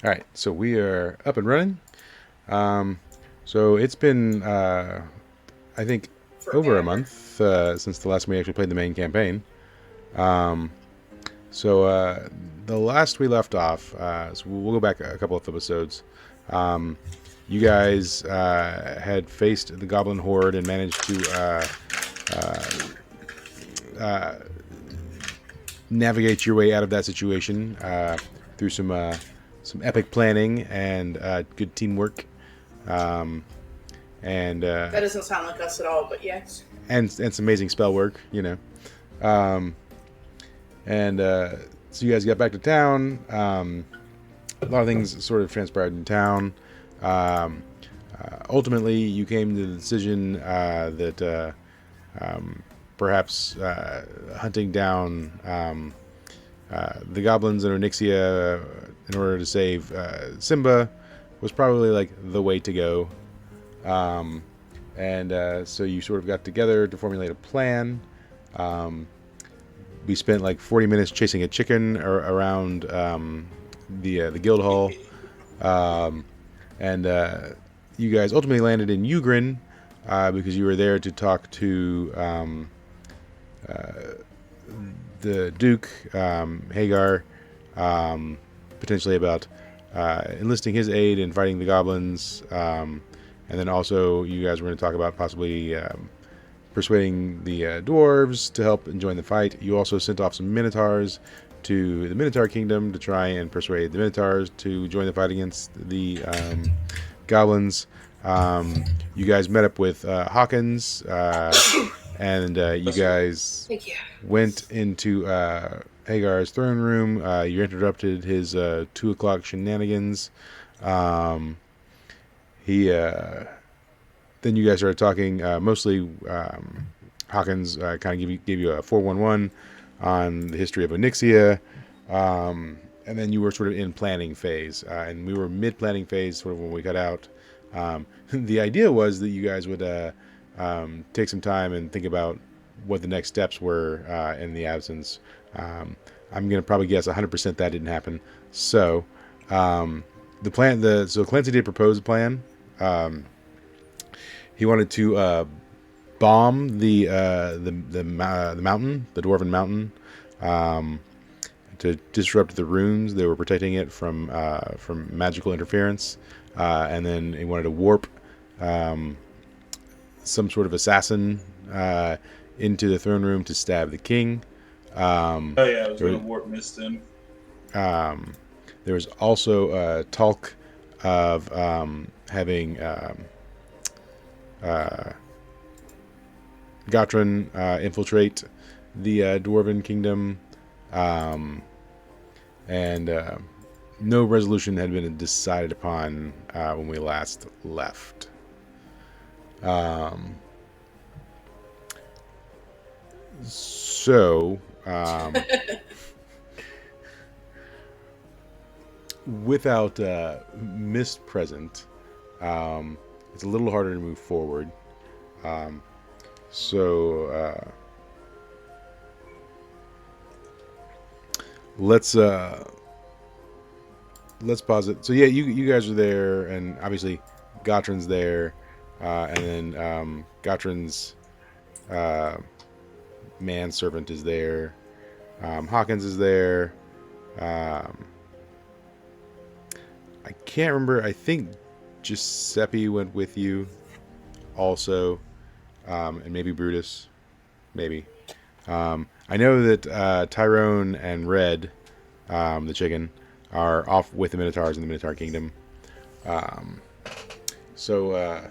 All right, so we are up and running. Um, so it's been, I think, over a Forever. month since the last time we actually played the main campaign. Um, so the last we left off, so we'll go back a couple of episodes. Um, you guys had faced the Goblin Horde and managed to uh, navigate your way out of that situation through some epic planning and good teamwork. Um, and That doesn't sound like us at all, but yes. and some amazing spell work, Um, and so you guys got back to town. A lot of things sort of transpired in town. Um, Ultimately, you came to the decision that perhaps hunting down the goblins in Onyxia in order to save Simba was probably like the way to go. Um, and so you sort of got together to formulate a plan. Um, we spent like 40 minutes chasing a chicken around the guild hall, um, and you guys ultimately landed in Ugrin because you were there to talk to the Duke Hagar, potentially about enlisting his aid in fighting the goblins, and then also you guys were going to talk about possibly persuading the dwarves to help and join the fight. You also sent off some minotaurs to the Minotaur Kingdom to try and persuade the minotaurs to join the fight against the goblins. You guys met up with Hawkins, and you Bless you. guys Thank you. went into Hagar's throne room. You interrupted his 2 o'clock shenanigans. Um, he Then you guys started talking. Mostly, Hawkins kind of gave you a 411 on the history of Onyxia, and then you were sort of in planning phase, and we were mid planning phase, sort of when we got out. The idea was that you guys would take some time and think about what the next steps were in the absence. I'm gonna probably guess 100% that didn't happen. So the plan, so Clancy did propose a plan. Um, he wanted to bomb the mountain, the dwarven mountain, um, to disrupt the runes. They were protecting it from magical interference, and then he wanted to warp um, some sort of assassin into the throne room to stab the king. Um, Oh yeah, I was there gonna was, warp mist him. um, there was also talk of having uh, Gatran infiltrate the Dwarven Kingdom, um, and no resolution had been decided upon when we last left. Um, so, without Mist present, it's a little harder to move forward. Um, so, let's let's pause it. So yeah, you guys are there, and obviously Gotran's there, and then Gotran's uh, manservant is there. Hawkins is there. Um, I can't remember. I think Giuseppe went with you also, and maybe Brutus, maybe. I know that Tyrone and Red, the chicken, are off with the Minotaurs in the Minotaur Kingdom. Um, so at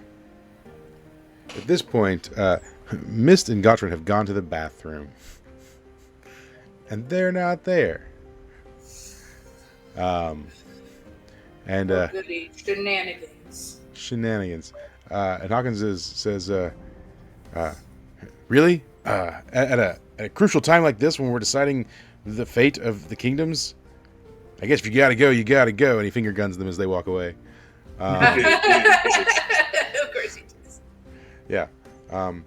this point, Mist and Gottrin have gone to the bathroom, and they're not there. Um, and Oh, goody. Shenanigans. Shenanigans. And Hawkins says, "Really? At a crucial time like this, when we're deciding the fate of the kingdoms, I guess if you gotta go, you gotta go." And he finger guns them as they walk away. Of Um, course he does. yeah. And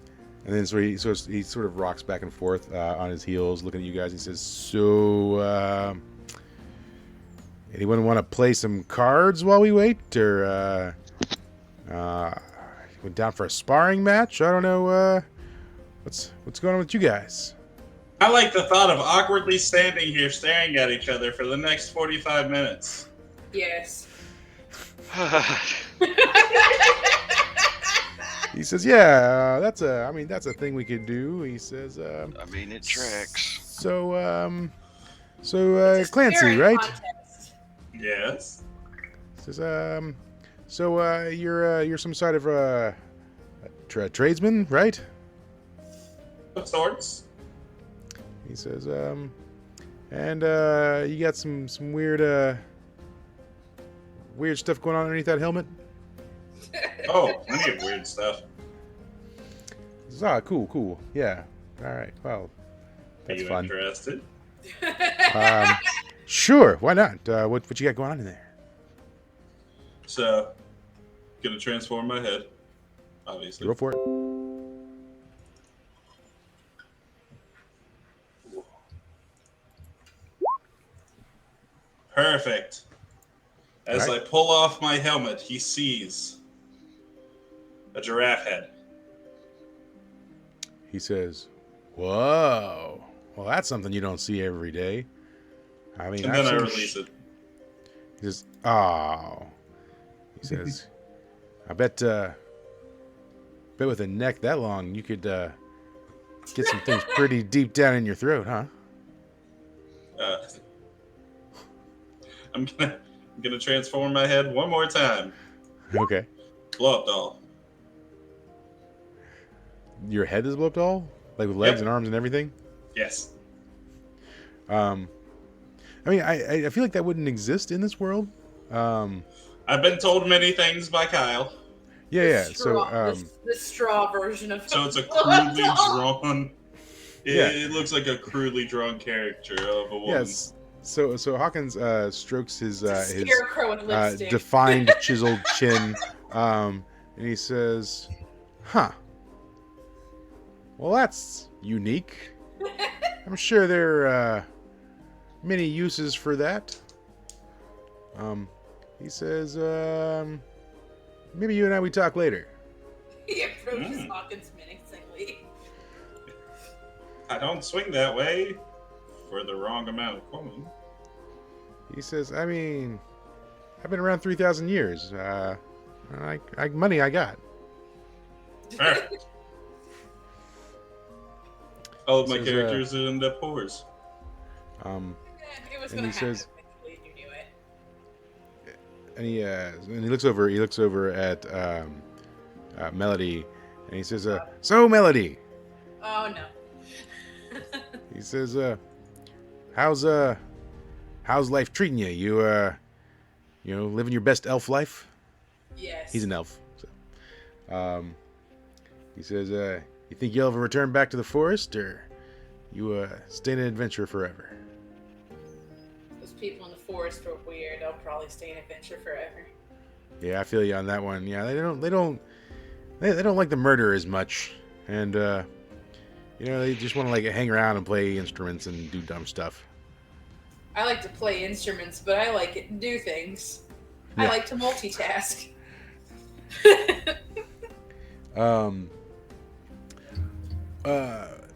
then he sort of rocks back and forth on his heels, looking at you guys. He says, "So, anyone want to play some cards while we wait, or went down for a sparring match? I don't know. What's going on with you guys? I like the thought of awkwardly standing here staring at each other for the next 45 minutes. Yes. He says, "Yeah, that's a thing we could do." He says, it tracks. So, It's a Clancy, staring right? contest. Yes. He says, you're some sort of tradesman, right? Of sorts. He says, and you got some weird stuff going on underneath that helmet. Oh, plenty of weird stuff. He says, cool. Yeah. All right. Well, Are that's you fun. interested? Sure. Why not? What you got going on in there? So, gonna transform my head, obviously. Go for it. Perfect. As Right. I pull off my helmet, he sees a giraffe head. He says, "Whoa. Well, that's something you don't see every day." I mean, And then I release it. He says, "Oh." He says, "I bet with a neck that long, you could get some things pretty deep down in your throat, huh?" I'm gonna transform my head one more time. Okay. Blow up doll. Your head is blow up doll, like with legs Yep. and arms and everything. Yes. I mean, I feel like that wouldn't exist in this world. I've been told many things by Kyle. Yeah. Straw, So, the straw version of So it's a blow-up crudely doll. drawn. Yeah. It looks like a crudely drawn caricature of a woman. yes. So Hawkins strokes his Scarecrow with lipstick. defined chiseled chin, and he says, "Huh. Well, that's unique. I'm sure there are many uses for that." He says, "Maybe you and we talk later." He approaches Hawkins menacingly. I don't swing that way for the wrong amount of coin. He says, "I mean, I've been around 3,000 years. Money I got." Perfect. All of my This is, characters end up whores. It was And going he to happen says- eventually, and you knew it. And he looks over at Melody, and he says, "So Melody," Oh, no. he says, how's life treating you? You living your best elf life?" Yes. He's an elf. So. He says, "You think you'll ever return back to the forest, or you stay in an adventure forever?" Those people in the forest are weird. I'll probably stay in adventure forever. Yeah, I feel you on that one. Yeah, they don't like the murder as much, and they just want to like hang around and play instruments and do dumb stuff. I like to play instruments, but I like it and do things. I Yeah. like to multitask.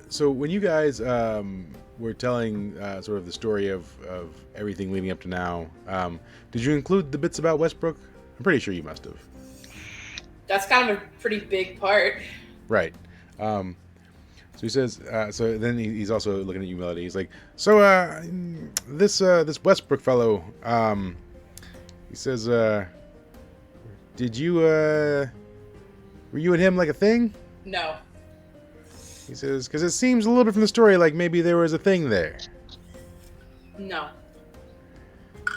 So when you guys were telling sort of the story of everything leading up to now, did you include the bits about Westbrook? I'm pretty sure you must have. That's kind of a pretty big part. Right. So he says. So then he's also looking at you, Melody. He's like, "So this Westbrook fellow. He says, did you were you and him like a thing?" No. He says, "Because it seems a little bit from the story like maybe there was a thing there." No.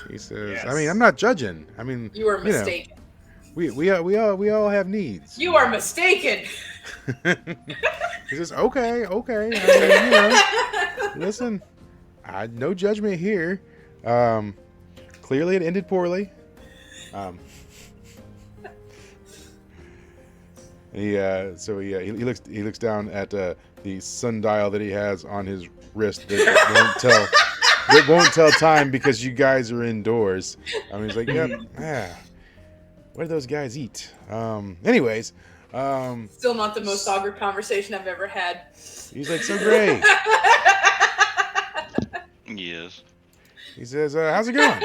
He says, Yes. "I mean, I'm not judging. I mean, You are mistaken. we all have needs." You are mistaken. He says, "Okay. I mean, listen, no judgment here. Clearly, it ended poorly." He looks down at the sundial that he has on his wrist that won't tell that won't tell time because you guys are indoors. I mean, he's like, yep, what do those guys eat? Anyways, Still not the most awkward conversation I've ever had. he's like, so great. Yes. He says, how's it going?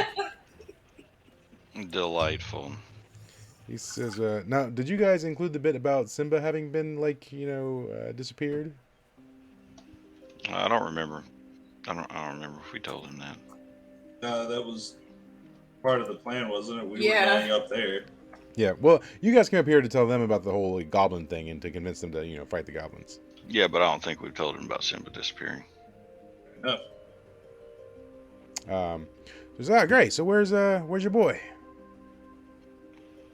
Delightful. He says, now, did you guys include the bit about Simba having been, like, disappeared? I don't remember. I don't remember if we told him that. That was part of the plan, wasn't it? We Yeah. were going up there. Yeah, well, you guys came up here to tell them about the whole like, goblin thing and to convince them to, fight the goblins. Yeah, but I don't think we've told him about Simba disappearing. No. Says, great. So where's your boy?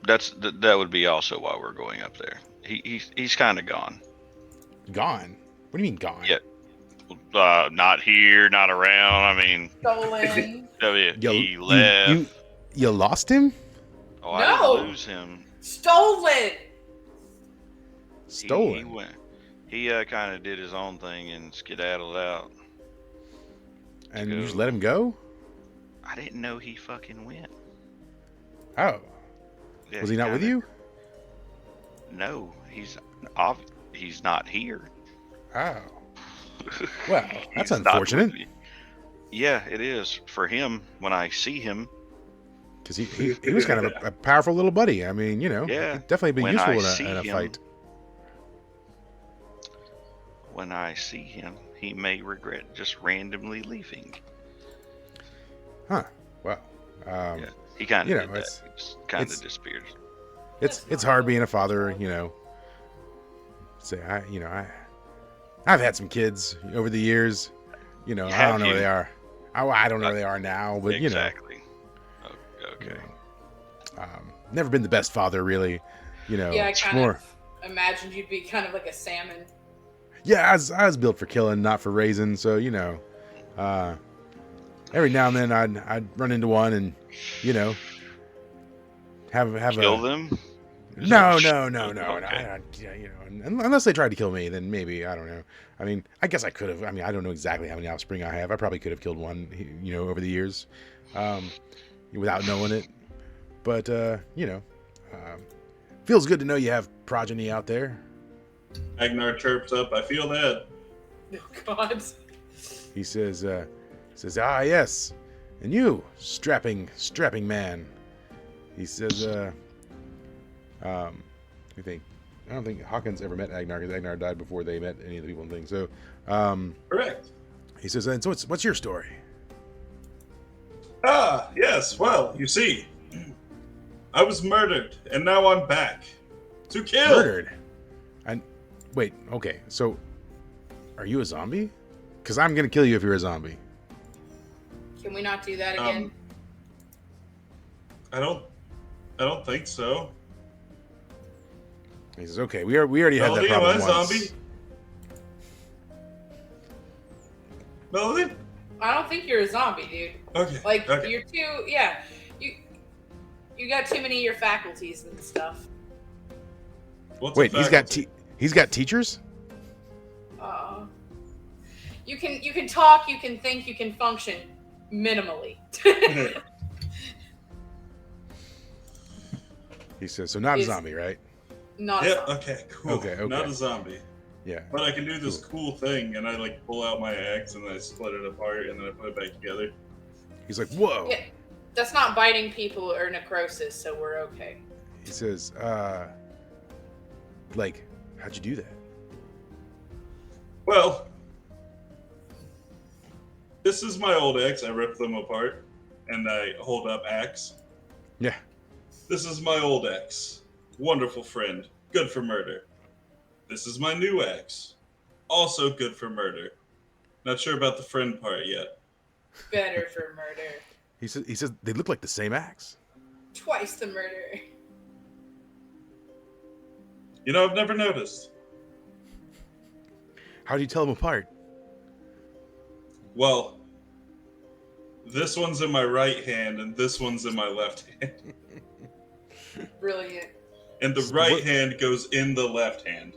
That would be also why we're going up there. He's kind of gone. Gone? What do you mean gone? Yeah. Not here, not around. I mean, Stolen. he left. You lost him? Oh, I No. didn't lose him. Stolen. Stolen. He went. He kind of did his own thing and skedaddled out. And you just let him go? I didn't know he fucking went. Oh. Yeah, Was he not with you? No, he's not here. Oh. Well, that's He's not unfortunate. with me. Yeah, it is for him when I see him. Because he was kind of a powerful little buddy. I mean, Yeah. he'd definitely be When useful I in see a him- fight. When I see him, he may regret just randomly leaving. Huh. Well, Yeah, he kind you of know, did that. He just kind it's- of disappeared. it's hard being a father, Say I've had some kids over the years. I don't Have know where you? they are. I don't know where they are now, but Exactly. Okay. Never been the best father, really. Yeah, I it's kind more. of imagined you'd be kind of like a salmon. Yeah, I was built for killing, not for raising. So every now and then I'd run into one and have Kill a them? no. Okay. Unless they tried to kill me, then maybe I don't know. I mean, I guess I could have. I mean, I don't know exactly how many offspring I have. I probably could have killed one, over the years, without knowing it. But feels good to know you have progeny out there. Agnar chirps up. I feel that. Oh, God. He says, yes, and you, strapping man. He says, I don't think Hawkins ever met Agnar because Agnar died before they met any of the people and things. So, Correct. he says, and so what's your story? Ah, yes. Well, you see, I was murdered, and now I'm back to kill. Murdered. And wait, okay, so are you a zombie? Because I'm gonna kill you if you're a zombie. Can we not do that again? I don't think so. He says, okay, we already had that Melody, am I problem a once. zombie? Melody? I don't think you're a zombie, dude. Okay. Like, okay. you're too, yeah. You got too many of your faculties and stuff. What's Wait, a he's got faculty? he's got teachers? You can talk, you can think, you can function minimally. He says, so not a Is- zombie, right? Not a Yeah, zombie. okay, cool. Okay. Not a zombie. Yeah. But I can do this cool thing, and I pull out my axe, and I split it apart, and then I put it back together. He's like, whoa. Yeah, that's not biting people or necrosis, so we're okay. He says, like, how'd you do that? Well, this is my old axe. I rip them apart, and I hold up axe. Yeah. This is my old axe. Wonderful friend. Good for murder. This is my new axe. Also good for murder. Not sure about the friend part yet. Better for murder. He says they look like the same axe. Twice the murder. I've never noticed. How do you tell them apart? Well, this one's in my right hand, and this one's in my left hand. Brilliant. And the right hand goes in the left hand.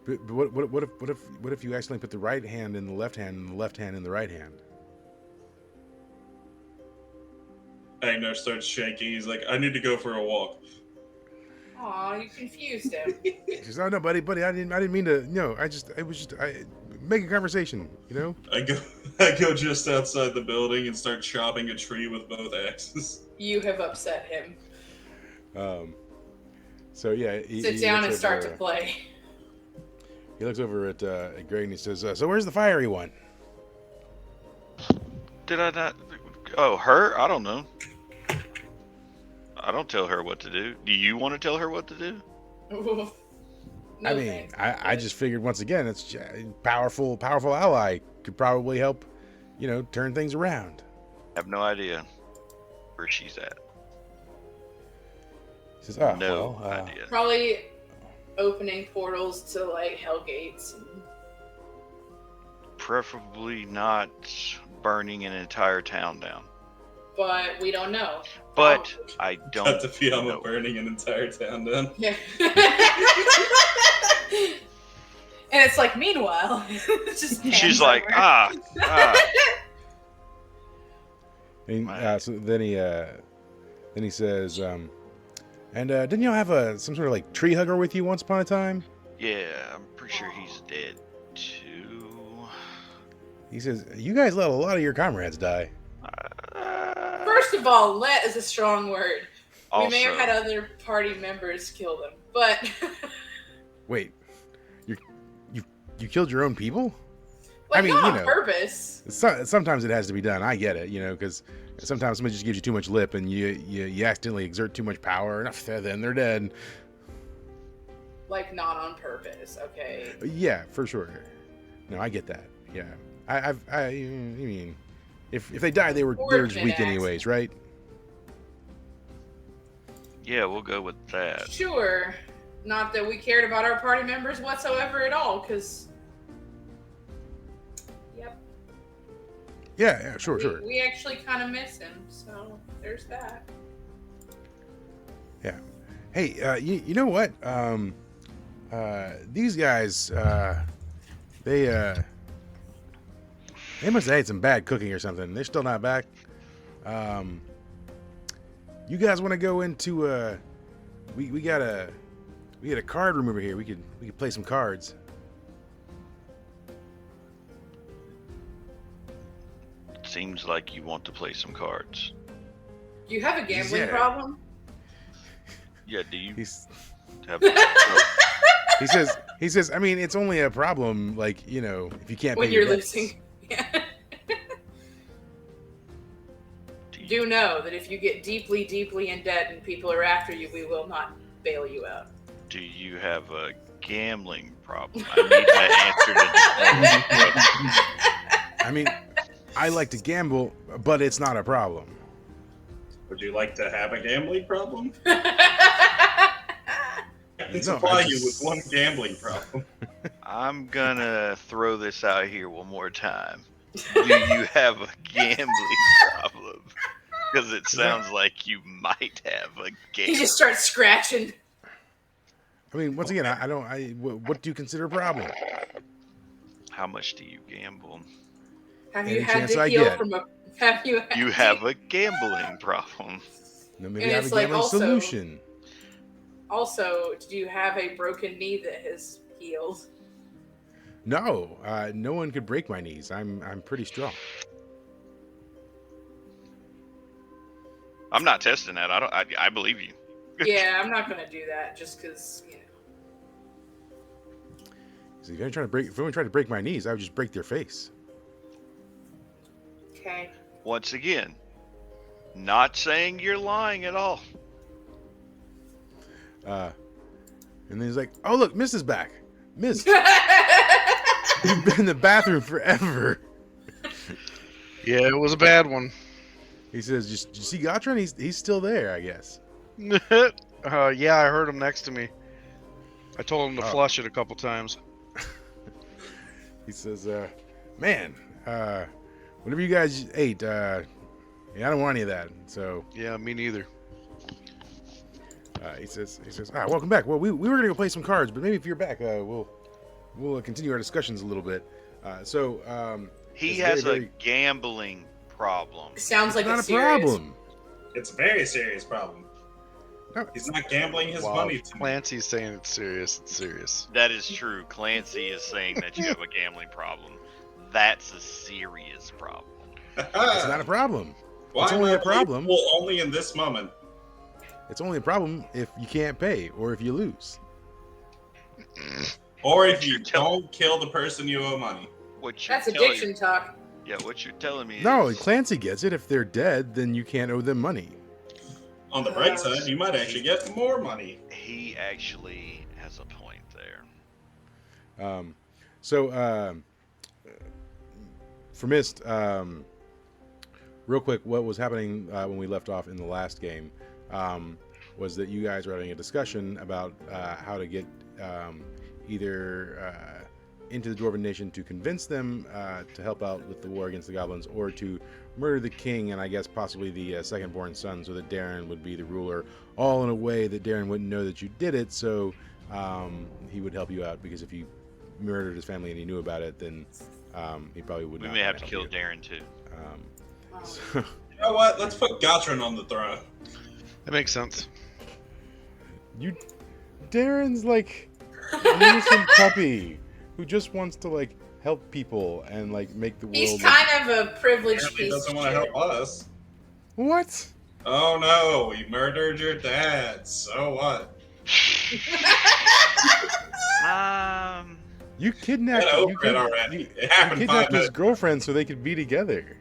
But what if you accidentally put the right hand in the left hand and the left hand in the right hand? Agnar starts shaking. He's like, I need to go for a walk. Aw, you confused him. He says, "Oh no, buddy, I didn't mean to. No, I make a conversation. You know." I go just outside the building and start chopping a tree with both axes. You have upset him. So yeah, Sit down and start to play. He looks over at Greg and he says, "So where's the fiery one?" Did I not? Oh, her? I don't know. I don't tell her what to do. Do you want to tell her what to do? No, I mean, thanks. I just figured once again, it's powerful ally could probably help, turn things around. I have no idea where she's at. He says, "Oh, No well, idea. Probably opening portals to like hell gates. Preferably not burning an entire town down. But we don't know. But I don't Got to Fiamma know. burning an entire town down. Yeah. And it's like, meanwhile, it's just She's like, ah. And, so then he says, and didn't y'all have some sort of like tree hugger with you once upon a time? Yeah, I'm pretty sure he's dead too. He says, you guys let a lot of your comrades die. First of all, let is a strong word. Also, We may have had other party members kill them, but Wait, you killed your own people? like, I mean, not on purpose. Sometimes it has to be done. I get it, because sometimes somebody just gives you too much lip and you accidentally exert too much power, and then they're dead. Like, not on purpose, okay? Yeah, for sure. No, I get that. Yeah, I mean, if they died, they were just weak anyways, right? yeah, we'll go with that. Sure. Not that we cared about our party members whatsoever at all, because... Yep. Yeah, sure. We actually kind of miss him, so there's that. Yeah. Hey, you know what? These guys, they must have had some bad cooking or something. They're still not back. You guys want to go into we got a card room over here. We could play some cards. Seems like you want to play some cards. Do you have a gambling Yeah. problem? Yeah, do you He's, have he says, I mean, it's only a problem, like, if you can't When pay your you're debts. losing. Yeah. Do know that if you get deeply, deeply in debt and people are after you, we will not bail you out. Do you have a gambling problem? I need that answer to I mean, I like to gamble, but it's not a problem. Would you like to have a gambling problem? I can No, supply I you just- with one gambling problem. I'm gonna throw this out here one more time. Do you have a gambling problem? Because it sounds like you might have a He gambling. just starts scratching. I mean, once again, what do you consider a problem? How much do you gamble? Have Any you had chance to I heal get. from a... Have you... You have a gambling problem. No, maybe And have a it's like gambling also- solution. Also, do you have a broken knee that has healed? No, no one could break my knees. I'm pretty strong. I'm not testing that. I believe you. Yeah, I'm not going to do that just because, So if anyone tried to break my knees, I would just break their face. Okay. Once again, not saying you're lying at all. And then he's like, "Oh look, Miss is back. Miss, you've been in the bathroom forever." Yeah, it was a bad one. He says, "Did you see Gottron? He's still there, I guess." Yeah, I heard him next to me. I told him to Oh. flush it a couple times. He says, "Man, whatever you guys ate, I don't want any of that." So Yeah, me neither. he says, welcome back. Well, we were gonna go play some cards, but maybe if you're back, we'll continue our discussions a little bit. He It's has very, a very- gambling problem. Sounds like It's not a a serious problem. It's a very serious problem. No. He's not gambling his While money to me. Clancy's saying it's serious. It's serious. That is true. Clancy is saying that you have a gambling problem. That's a serious problem. It's not a problem. Why it's am only I a problem. believable only in this moment? It's only a problem if you can't pay or if you lose. Or if you don't kill the person you owe money. What you're That's telling addiction talk. Yeah, what you're telling me No, is Clancy gets it. If they're dead, then you can't owe them money. On the bright side, you might actually get more money. he actually has a point there. For Mist, real quick, what was happening when we left off in the last game was that you guys were having a discussion about how to get either into the Dwarven Nation to convince them to help out with the war against the goblins, or to murder the king and I guess possibly the second-born son, so that Darren would be the ruler, all in a way that Darren wouldn't know that you did it, so he would help you out, because if you murdered his family and he knew about it, then he probably would We not may have to help kill you. Darren too. So, You know what? Let's put Gotron on the throne. That makes sense. Darren's like an innocent puppy who just wants to like help people and like make the world. He's kind of a privileged Apparently piece doesn't of want to shit. help us. What? Oh no, we murdered your dad. So what? You kidnapped. Get over it already. It happened 5 kidnapped his minutes. girlfriend so they could be together.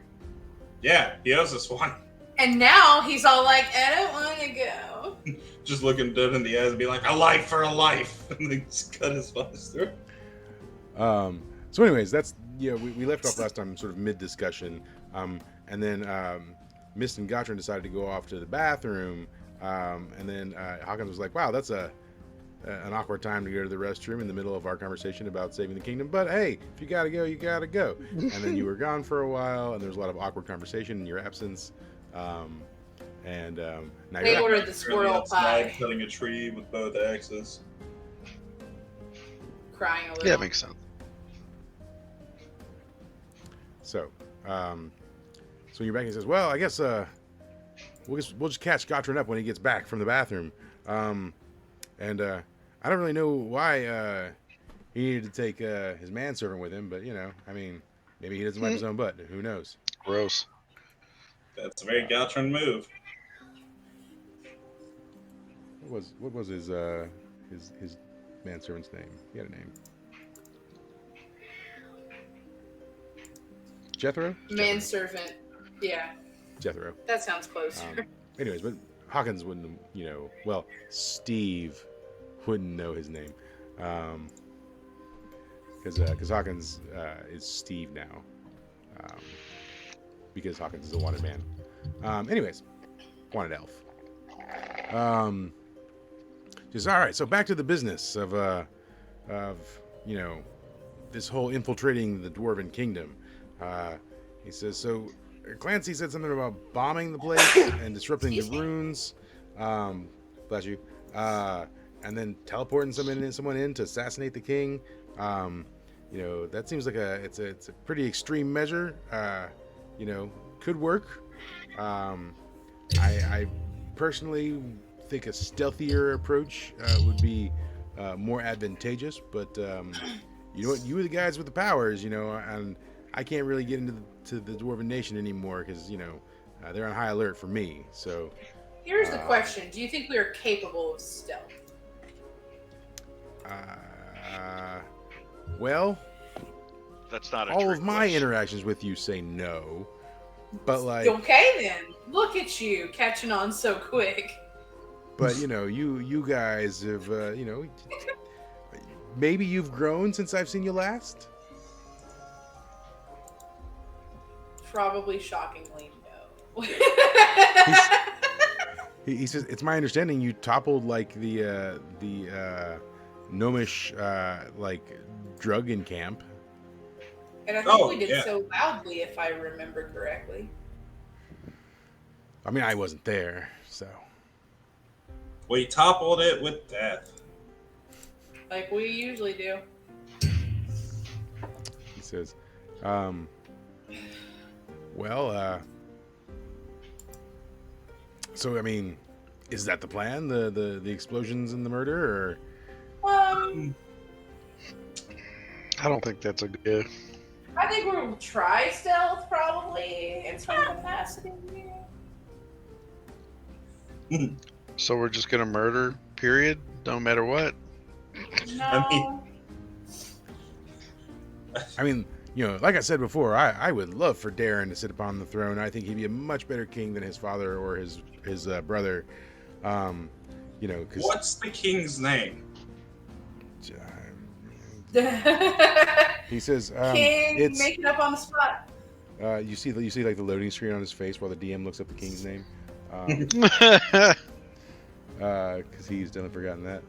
Yeah, he owes us one. And now he's all like, I don't want to go. Just looking dead in the eyes and be like, a life for a life. And then just cut his face through. So, anyways, that's we left off last time, sort of mid discussion, and then Mist and Gotron decided to go off to the bathroom, and then Hawkins was like, "Wow, that's an awkward time to go to the restroom in the middle of our conversation about saving the kingdom. But hey, if you gotta go, you gotta go." And then you were gone for a while, and there was a lot of awkward conversation in your absence. Now They you're ordered back. the squirrel Outside, pie. cutting a tree with both axes. Crying a little. Yeah, it makes sense. So when you're back, he says, "Well, I guess we'll just catch Gotron up when he gets back from the bathroom." I don't really know why he needed to take his manservant with him, but I mean, maybe he doesn't wipe his own butt. Who knows? Gross. That's a very Gotron move. What was his manservant's name? He had a name. Jethro? Manservant. Yeah, Jethro. that sounds closer. Anyways, but Hawkins wouldn't, well, Steve wouldn't know his name. Because Hawkins is Steve now. Because Hawkins is a wanted man. Anyways, wanted elf. Just all right. So back to the business of this whole infiltrating the Dwarven Kingdom. He says so. Clancy said something about bombing the place and disrupting the runes. Bless you. And then teleporting someone in to assassinate the king. That seems like it's a pretty extreme measure. Could work. I personally think a stealthier approach would be more advantageous. But you know what? You were the guys with the powers, and I can't really get into the Dwarven Nation anymore because they're on high alert for me. So Here's the question: do you think we are capable of stealth? Well, That's not a all trick of my question. interactions with you say no. But like, Okay, then. Look at you catching on so quick. but you guys have maybe you've grown since I've seen you last. Probably shockingly no. He says it's my understanding you toppled like the gnomish drug in camp. And I think Oh, we did yeah. so loudly, if I remember correctly. I mean, I wasn't there, so We toppled it with death. Like we usually do. he says, well, So I mean, is that the plan? The explosions and the murder, or I don't think that's a good. I think we'll try stealth probably in some capacity. So we're just gonna murder, period, no matter what. No. I mean, like I said before, I would love for Darren to sit upon the throne. I think he'd be a much better king than his father or his brother. Because What's the king's name? he says, King, it's make it up on the spot. you see like the loading screen on his face while the DM looks up the king's name, because he's done forgotten that.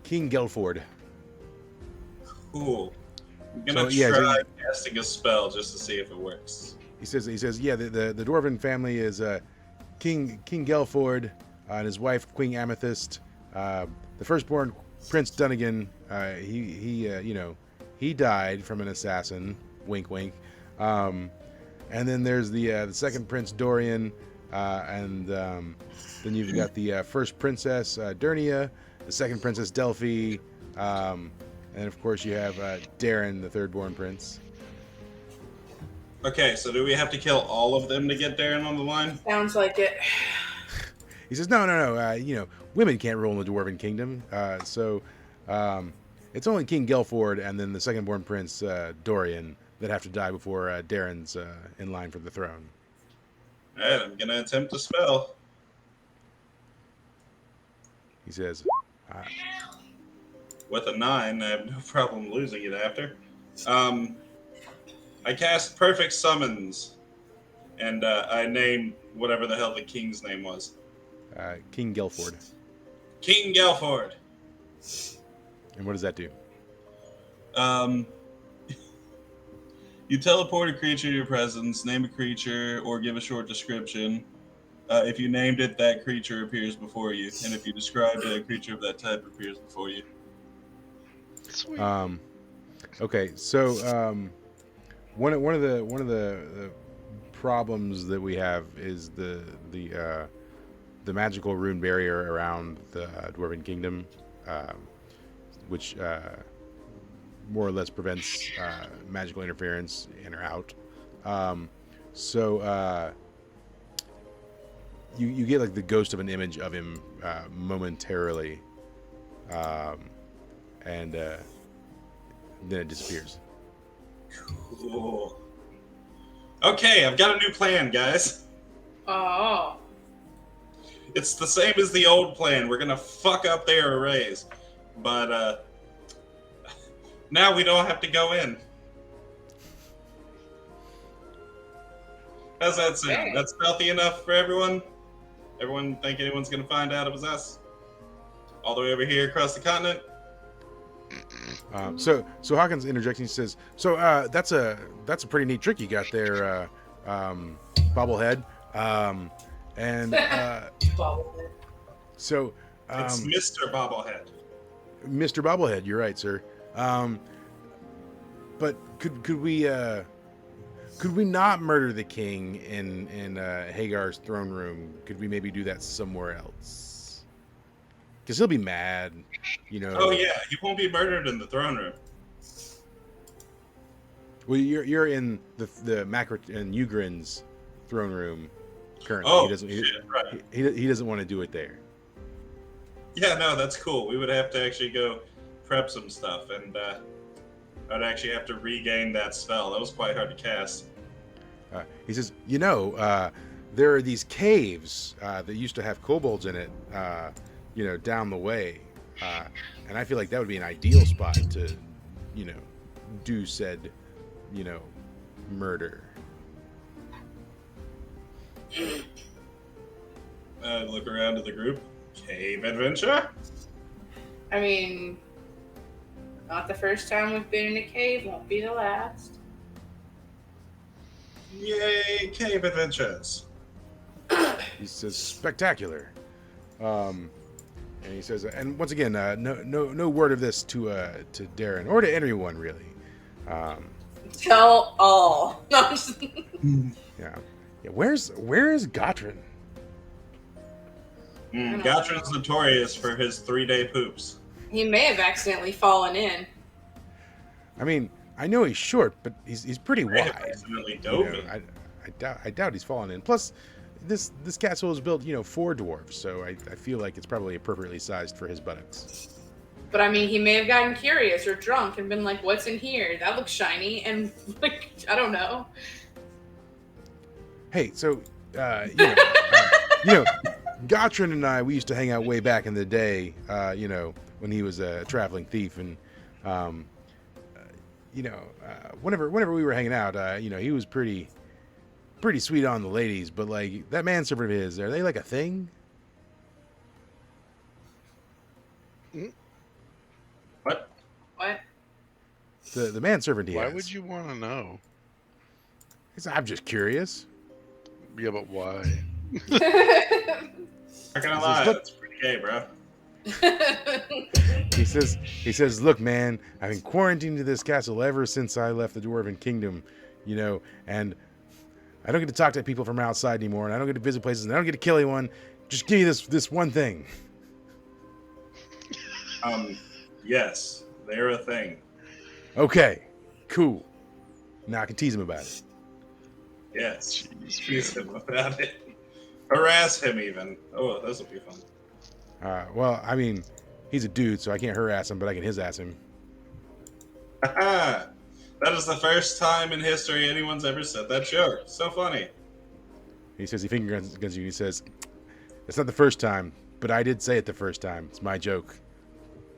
King Gelford. Cool. I'm gonna try casting a spell just to see if it works. He says, yeah, the dwarven family is King Gelford and his wife Queen Amethyst, the firstborn Prince Dunnigan. He died from an assassin. Wink, wink. And then there's the second Prince Dorian, and then you've got the first Princess Durnia, the second Princess Delphi, and of course you have Darren, the thirdborn prince. Okay, so do we have to kill all of them to get Darren on the line? Sounds like it. He says, no. Women can't rule in the Dwarven Kingdom. So it's only King Gelford and then the second-born prince, Dorian, that have to die before Darren's in line for the throne. All right, I'm going to attempt a spell. He says, with a 9, I have no problem losing it after. I cast Perfect Summons, and I name whatever the hell the king's name was. King Gelford. King Gelford. And what does that do? You teleport a creature to your presence, name a creature, or give a short description. If you named it, that creature appears before you, and if you described it, a creature of that type appears before you. Sweet. Okay, so one of the problems that we have is the magical rune barrier around the Dwarven Kingdom, which more or less prevents magical interference in or out. So you get like the ghost of an image of him momentarily, and then it disappears. Cool. Okay, I've got a new plan, guys. Oh. It's the same as the old plan. We're gonna fuck up their arrays, but now we don't have to go in. How's that sound? Okay. That's stealthy enough for everyone? Everyone think anyone's gonna find out it was us? All the way over here across the continent? So Hawkins interjecting says, "So that's a pretty neat trick you got there, Bobblehead." And Bobblehead. so It's Mr. Bobblehead. Mr. Bobblehead, you're right, sir. But could we not murder the king in Hagar's throne room? Could we maybe do that somewhere else? Because he'll be mad, Oh yeah, he won't be murdered in the throne room. Well, you're in the Macra and Ugrin's throne room currently. Oh, he doesn't. right. He doesn't want to do it there. Yeah, no, that's cool. We would have to actually go prep some stuff, and I'd actually have to regain that spell. That was quite hard to cast. He says, there are these caves that used to have kobolds in it, down the way, and I feel like that would be an ideal spot to, do said, murder. Look around to the group. Cave adventure? I mean, not the first time we've been in a cave, won't be the last. Yay, cave adventures. He says, spectacular. And he says, and once again, no word of this to Darren or to anyone really. Tell all. No, I'm just... Yeah. Where is Gotrin? Gautron's notorious for his 3-day poops. He may have accidentally fallen in. I mean, I know he's short, but he's pretty May have wide. accidentally You dove know, in. I doubt he's fallen in. Plus, this castle was built, for dwarves, so I feel like it's probably appropriately sized for his buttocks. But I mean, he may have gotten curious or drunk and been like, "What's in here? That looks shiny." And like, I don't know. Hey, so Gotrin and I, we used to hang out way back in the day, when he was a traveling thief, and whenever we were hanging out, he was pretty sweet on the ladies, but like that manservant of his, are they like a thing? What? What? The manservant he Why has. would you want to know? I'm just curious. Yeah, but why? Not gonna lie, look- that's pretty gay, bro. He says, look, man, I've been quarantined to this castle ever since I left the Dwarven Kingdom, and I don't get to talk to people from outside anymore, and I don't get to visit places, and I don't get to kill anyone. Just give me this one thing. Yes, they're a thing. Okay, cool. Now I can tease him about it. Yes, tease him about it. Harass him even. Oh, this will be fun. Well, I mean, he's a dude, so I can't harass him, but I can his-ass him. That is the first time in history anyone's ever said that joke. So funny. He says he finger guns you. He says, it's not the first time, but I did say it the first time. It's my joke.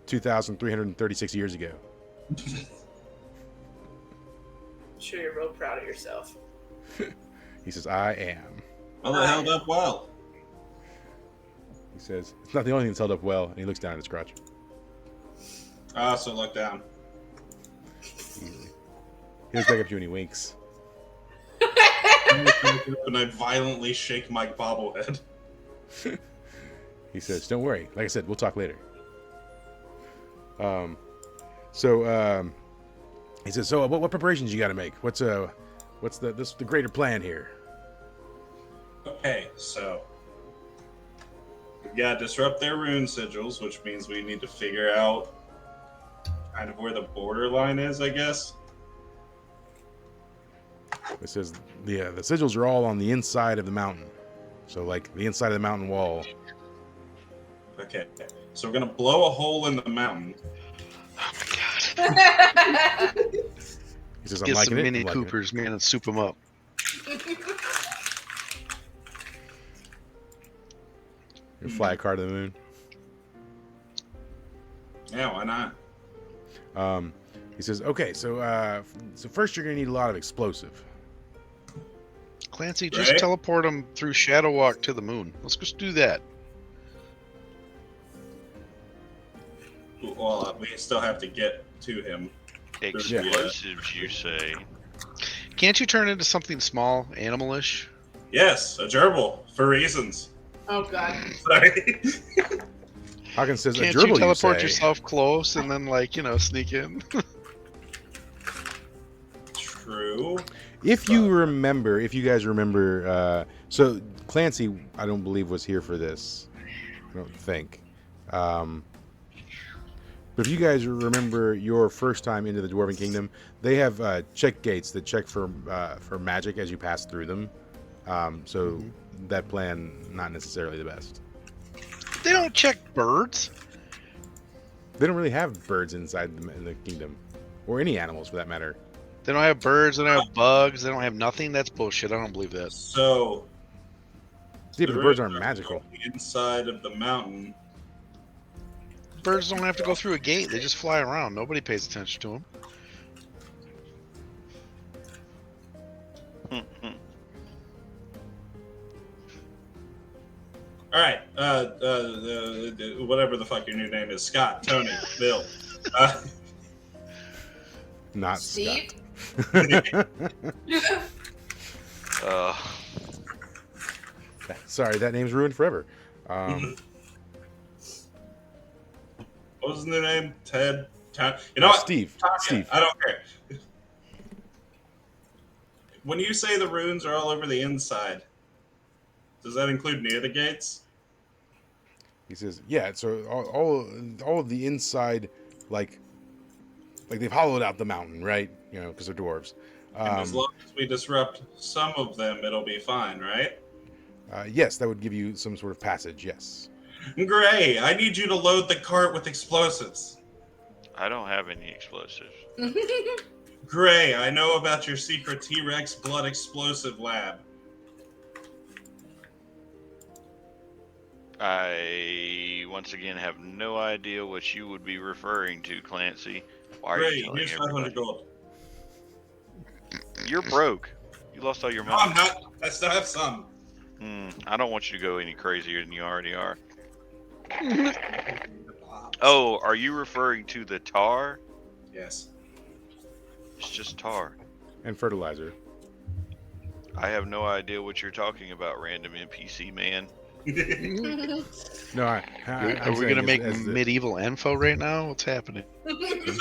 2,336 years ago. I'm sure you're real proud of yourself. He says, I am. Well, it held up well. He says, it's not the only thing that's held up well, and he looks down at his crotch. I also look down. Easily. He looks back up to you and he winks. And I violently shake my bobblehead. He says, don't worry. Like I said, we'll talk later. He says, so what preparations you got to make? What's the greater plan here? Okay, so we gotta disrupt their rune sigils, which means we need to figure out kind of where the borderline is, I guess. It says the sigils are all on the inside of the mountain. So like the inside of the mountain wall. Okay, so we're gonna blow a hole in the mountain. Oh my god. He says, I'm Get liking some it. Mini I'm liking Coopers, man, and soup them up. it. Fly a car to the moon. Yeah, why not? He says, okay, so first you're gonna need a lot of explosive. Clancy, just Right? teleport them through Shadow Walk to the moon. Let's just do that. Well, we still have to get to him. Explosives, you say? Can't you turn into something small, animalish? Yes, a gerbil, for reasons. Oh god. Sorry. Hawkins says, Can't a gerbil, you teleport say? yourself close and then, sneak in? True. If you guys remember, so Clancy, I don't believe was here for this. I don't think. But if you guys remember your first time into the Dwarven Kingdom, they have check gates that check for magic as you pass through them. So that plan, not necessarily the best. They don't check birds. They don't really have birds inside the kingdom, or any animals for that matter. They don't have birds. They don't have bugs. They don't have nothing. That's bullshit. I don't believe that. So See, but the birds aren't magical. Inside of the mountain. Birds don't have to go through a gate. They just fly around. Nobody pays attention to them. All right, whatever the fuck your new name is, Scott, Tony, Bill. Not Steve? Scott. Sorry, that name's ruined forever. What was his new name? Ted? You know what? Steve. Tanya, Steve. I don't care. When you say the runes are all over the inside, does that include near the gates? He says, yeah. So all of the inside, like they've hollowed out the mountain, right? You know, because they're dwarves. And as long as we disrupt some of them, it'll be fine, right? Yes, that would give you some sort of passage. Yes. Gray, I need you to load the cart with explosives. I don't have any explosives. Gray, I know about your secret T-Rex blood explosive lab. I once again have no idea what you would be referring to, Clancy. Why are Gray, you telling here's everybody? 500 gold. You're broke. You lost all your No, money. I'm not. I still have some. I don't want you to go any crazier than you already are. Oh, are you referring to the tar? Yes. It's just tar. And fertilizer. I have no idea what you're talking about, random NPC man. No, Are I'm we gonna saying make as the- medieval info right now? What's happening? Fuck yes.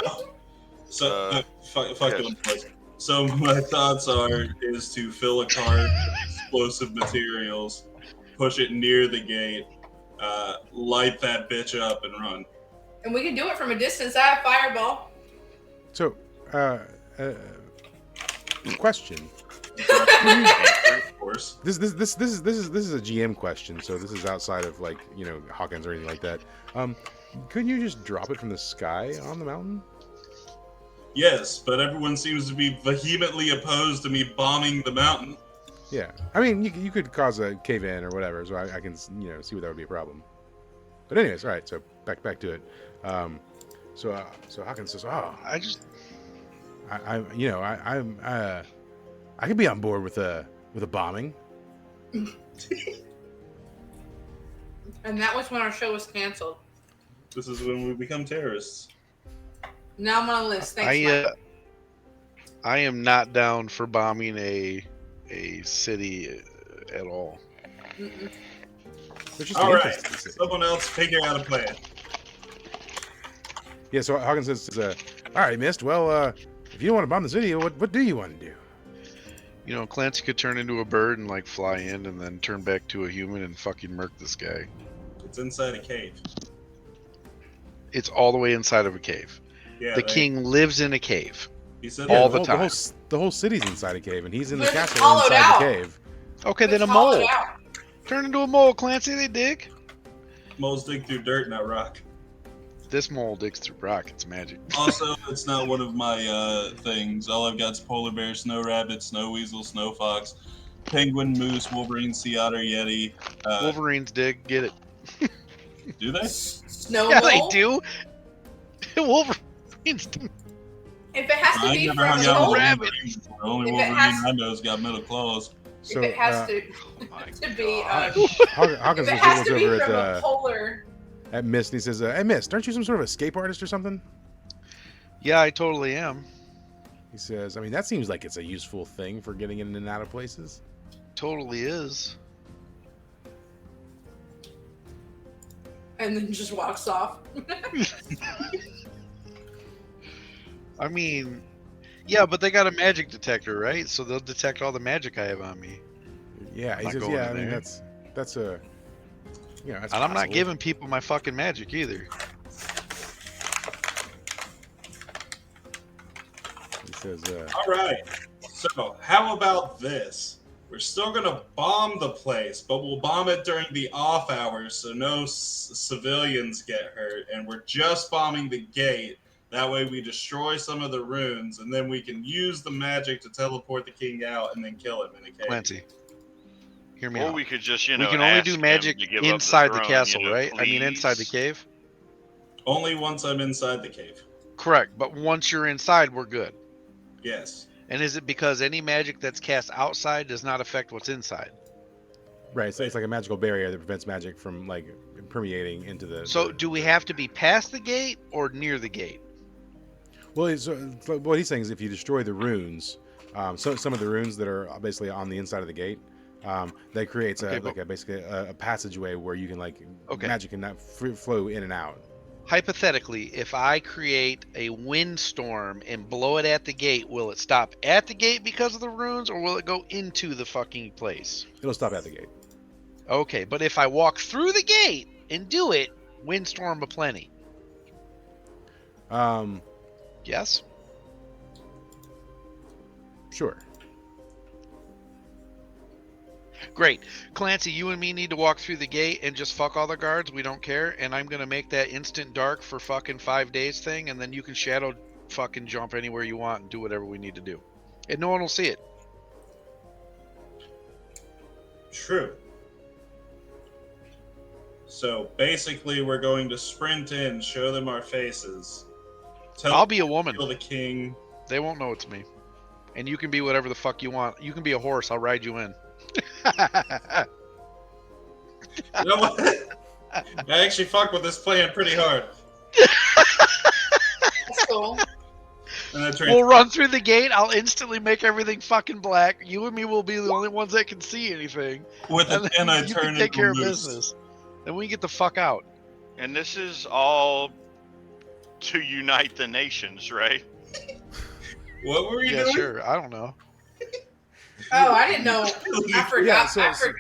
them, boys. So my thoughts is to fill a cart with explosive materials, push it near the gate, light that bitch up, and run. And we can do it from a distance. I have fireball. So, question. Of course. This is a GM question, so this is outside of like Hawkins or anything like that. Couldn't you just drop it from the sky on the mountain? Yes, but everyone seems to be vehemently opposed to me bombing the mountain. Yeah, I mean you could cause a cave in or whatever, so I can see where that would be a problem. But anyways, all right. So back to it. So Hawkins says, "Oh, I could be on board with a bombing." And that was when our show was canceled. This is when we become terrorists. Now I'm on a list. Thanks, Mike. I am not down for bombing a city at all. Mm-mm. All right, someone else figure out a plan. Yeah, so Hawkins says, "All right, Mist. Well, if you don't want to bomb the city, what do you want to do?" You know, Clancy could turn into a bird and like fly in, and then turn back to a human and fucking murk this guy. It's inside a cave. It's all the way inside of a cave. Yeah, the king lives in a cave. He said all that. the time. The whole city's inside a cave, and he's in the But it's castle hollowed inside out. the cave. Okay, then a It's hollowed mole. out. Turn into a mole, Clancy. They dig. Moles dig through dirt, not rock. This mole digs through rock. It's magic. Also, it's not one of my things. All I've got is polar bear, snow rabbit, snow weasel, snow fox, penguin, moose, wolverine, sea otter, yeti. Wolverines dig. Get it? Do they? Snow Yeah, mole? they do. Wolverines. Do. If it has to I be never from hung the out with old, rabbit. Wolverine before. The only If it Wolverine has- I know has got metal claws. So if it has to my be, Hawkins if it has looks to be over from a at polar, Mist, and he says, "Hey, Mist, aren't you some sort of escape artist or something?" Yeah, I totally am. He says, "I mean, that seems like it's a useful thing for getting in and out of places." Totally is. and then just walks off. I mean, yeah, but they got a magic detector, right? So they'll detect all the magic I have on me. Yeah, he Not says, going "Yeah, I in mean there. that's a that's And I'm not possible." giving people my fucking magic either. He says, All right. So, how about this? We're still going to bomb the place, but we'll bomb it during the off hours so no civilians get hurt. And we're just bombing the gate. That way we destroy some of the runes, and then we can use the magic to teleport the king out and then kill him in a cave. Clancy, hear me Or out. we could just, We can only do magic inside the castle, right? I mean, inside the cave. Only once I'm inside the cave. Correct. But once you're inside, we're good. Yes. And is it because any magic that's cast outside does not affect what's inside? "Right, so it's like a magical barrier that prevents magic from like permeating into the." So do we have to be past the gate or near the gate? Well, what he's saying is if you destroy the runes, so some of the runes that are basically on the inside of the gate, that creates basically a passageway where you can magic can not flow in and out. hypothetically, if I create a windstorm and blow it at the gate, will it stop at the gate because of the runes, or will it go into the fucking place? It'll stop at the gate. Okay, but if I walk through the gate and do it, windstorm aplenty. Yes? Sure. Great. Clancy, you and me need to walk through the gate and just fuck all the guards. We don't care. And I'm going to make that instant dark for fucking 5 days thing. And then you can shadow fucking jump anywhere you want and do whatever we need to do. And no one will see it. True. So basically, we're going to sprint in, show them our faces. I'll be a woman. Kill the king. They won't know it's me. And you can be whatever the fuck you want. You can be a horse. I'll ride you in. You know what? I actually fuck with this plan pretty hard. That's cool. And that's right. We'll run through the gate. I'll instantly make everything fucking black. You and me will be the only ones that can see anything. With And a then 10, I you turn can take into care a of moose. business. Then we get the fuck out. And this is all to unite the nations, right? What were we Yeah, doing? sure. I don't know. Oh, I didn't know. I forgot. Yeah, so- I forgot.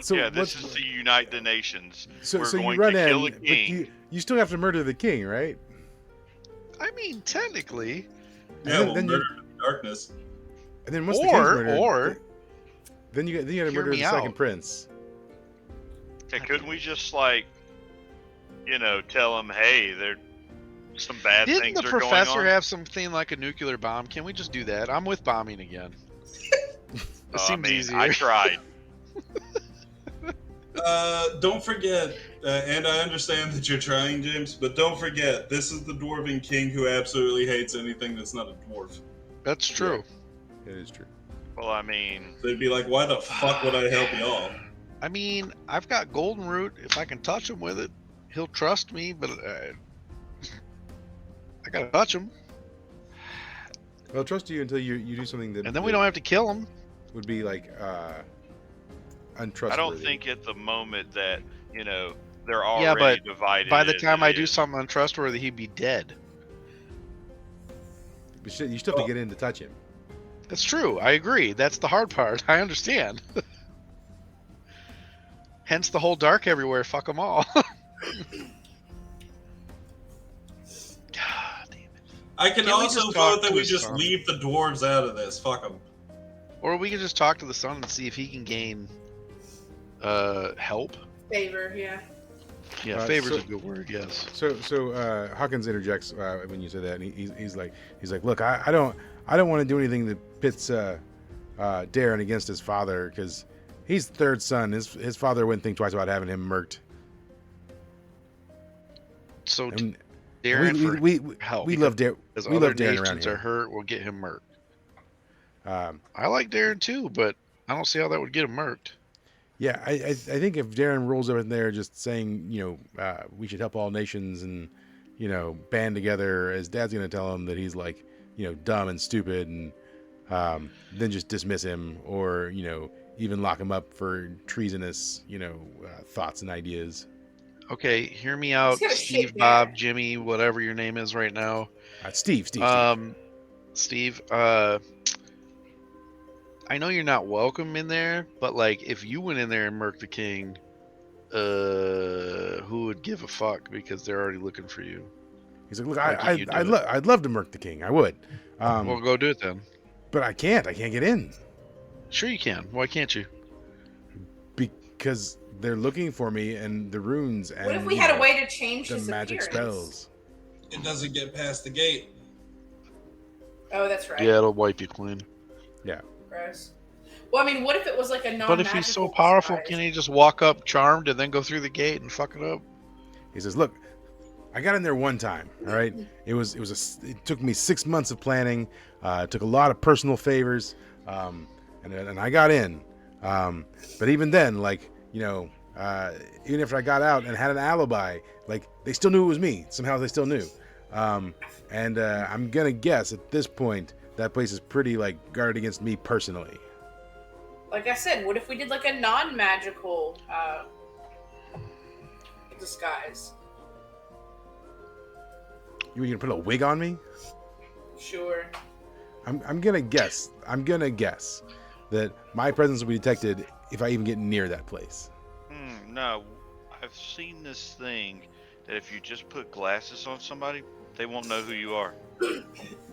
So yeah, this what's- is to unite the nations. so We're so you going run to in, kill a but king. you still have to murder the king, right? I mean, technically. Yeah, And we'll then you- murder him in the darkness. And then once the king's murdered, Or then you got to hear murder me the second out. prince. Okay, couldn't we just like, tell them, hey, there, some bad didn't things the are going professor on? have something like a nuclear bomb? Can we just do that? I'm with bombing again. It I seems mean, easier. I tried. Don't forget, and I understand that you're trying, James, but don't forget, this is the Dwarven King who absolutely hates anything that's not a dwarf. That's true. It is true. Well, I mean, They'd be like, why the fuck would I help y'all? I mean, I've got golden root. If I can touch him with it, he'll trust me. But I gotta touch him, Well, I'll trust you until you do something that and then we don't have to kill him. would be like untrustworthy. I don't think at the moment that, they're already Yeah, but divided. By the time I do into- something untrustworthy, he'd be dead. But shit, you still have to get in to touch him. That's true. I agree. That's the hard part. I understand. Hence the whole dark everywhere. Fuck them all. God damn it. I can Can't we also just talk vote that to we his just son? leave the dwarves out of this. Fuck them. Or we can just talk to the son and see if he can gain help. Favor, yeah. Yeah, favor's a good word. Yes. So Hawkins interjects when you say that, and he's like, look, I don't want to do anything that pits Darren against his father, because he's the third son. His father wouldn't think twice about having him murked. So And Darren for we help. love Darren. Because We other love Darren around nations are here. hurt, we'll get him murked. Um, I like Darren too, but I don't see how that would get him murked. yeah, I think if Darren rolls up in there just saying, we should help all nations and, band together, his dad's going to tell him that he's like, dumb and stupid, and then just dismiss him, or, even lock him up for treasonous, thoughts and ideas. Okay, hear me out, He's got a Steve, shit Bob, dad. Jimmy, whatever your name is right now. Steve. Steve, I know you're not welcome in there, but like if you went in there and murked the king, who would give a fuck, because they're already looking for you. He's like, look, Why can't you do it? I'd love to murk the king. I would. Well, go do it then. But I can't get in Sure you can. Why can't you? because they're looking for me, and the runes, and What if we had a way to change the his magic appearance? spells. It doesn't get past the gate. Oh, that's right. Yeah, it'll wipe you clean. Gross. Well, I mean, what if it was like a non? But if he's so powerful, can he just walk up charmed and then go through the gate and fuck it up? He says, look, I got in there one time. All right. It took me 6 months of planning. It took a lot of personal favors. And I got in. But even then, even after I got out and had an alibi, they still knew it was me. Somehow they still knew. I'm going to guess at this point, that place is pretty guarded against me personally. Like I said, what if we did like a non-magical disguise? You gonna put a wig on me? Sure. I'm gonna guess. That my presence will be detected if I even get near that place. No, I've seen this thing that if you just put glasses on somebody, they won't know who you are.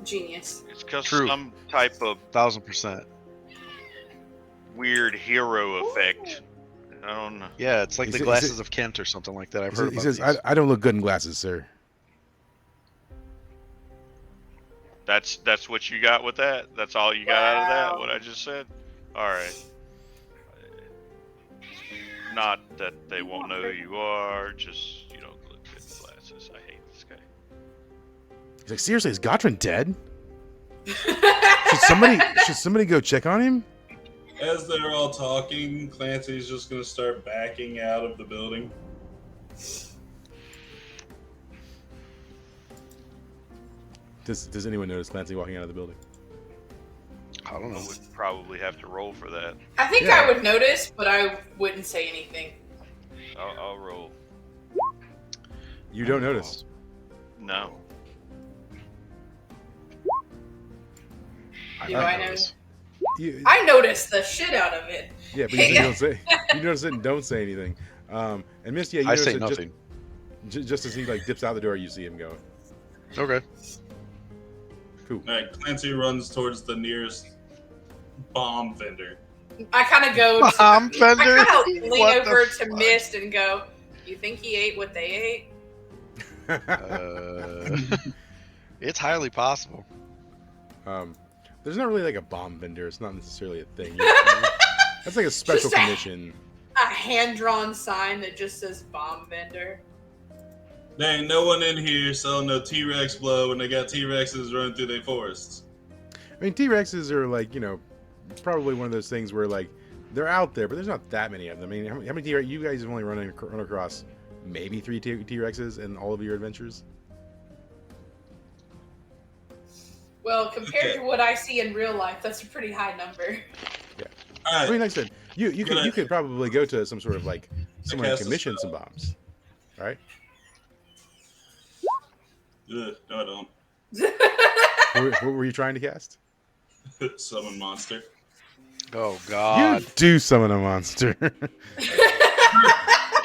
Genius. It's because True. some type of 1000%. weird hero effect. I don't know. Yeah, it's like He the said- glasses of Kent or something like that. I've heard He about says, these. I don't look good in glasses, sir. That's what you got with that? That's all you got out of that? Wow. What I just said? All right. Not that they won't know who you are. Just you don't look good in glasses. I hate this guy. He's like, seriously, is Gottrin dead? Should somebody go check on him? As they're all talking, Clancy's just going to start backing out of the building. Does anyone notice Clancy walking out of the building? I don't know. I would probably have to roll for that. I think Yeah. I would notice, but I wouldn't say anything. I'll roll. You don't notice. No. Do I know? You, I noticed the shit out of it. yeah, but you don't say. You notice it and don't say anything. And Misty, yeah, you I notice say it nothing. Just as he like dips out the door, you see him going. Okay. Cool. Alright, Clancy runs towards the nearest bomb vendor. I kind of go. Bomb I vendor? kind of lean What the over to fuck? Mist and go. You think he ate what they ate? It's highly possible. There's not really like a bomb vendor. It's not necessarily a thing. That's like a special Just a- condition. A hand-drawn sign that just says bomb vendor. There ain't no one in here selling no T-Rex blood when they got T-Rexes running through their forests. I mean, T-Rexes are like, probably one of those things where like they're out there, but there's not that many of them. I mean, how many T-Rex? You guys have only run across maybe 3 T-Rexes in all of your adventures. Well, compared Okay. to what I see in real life, that's a pretty high number. Alright, I mean, like I said, you could probably go to some sort of like someone and cast a commission some spell. bombs, right? ugh, no I don't. What were you trying to cast? Summon monster. Oh God! You do summon a monster.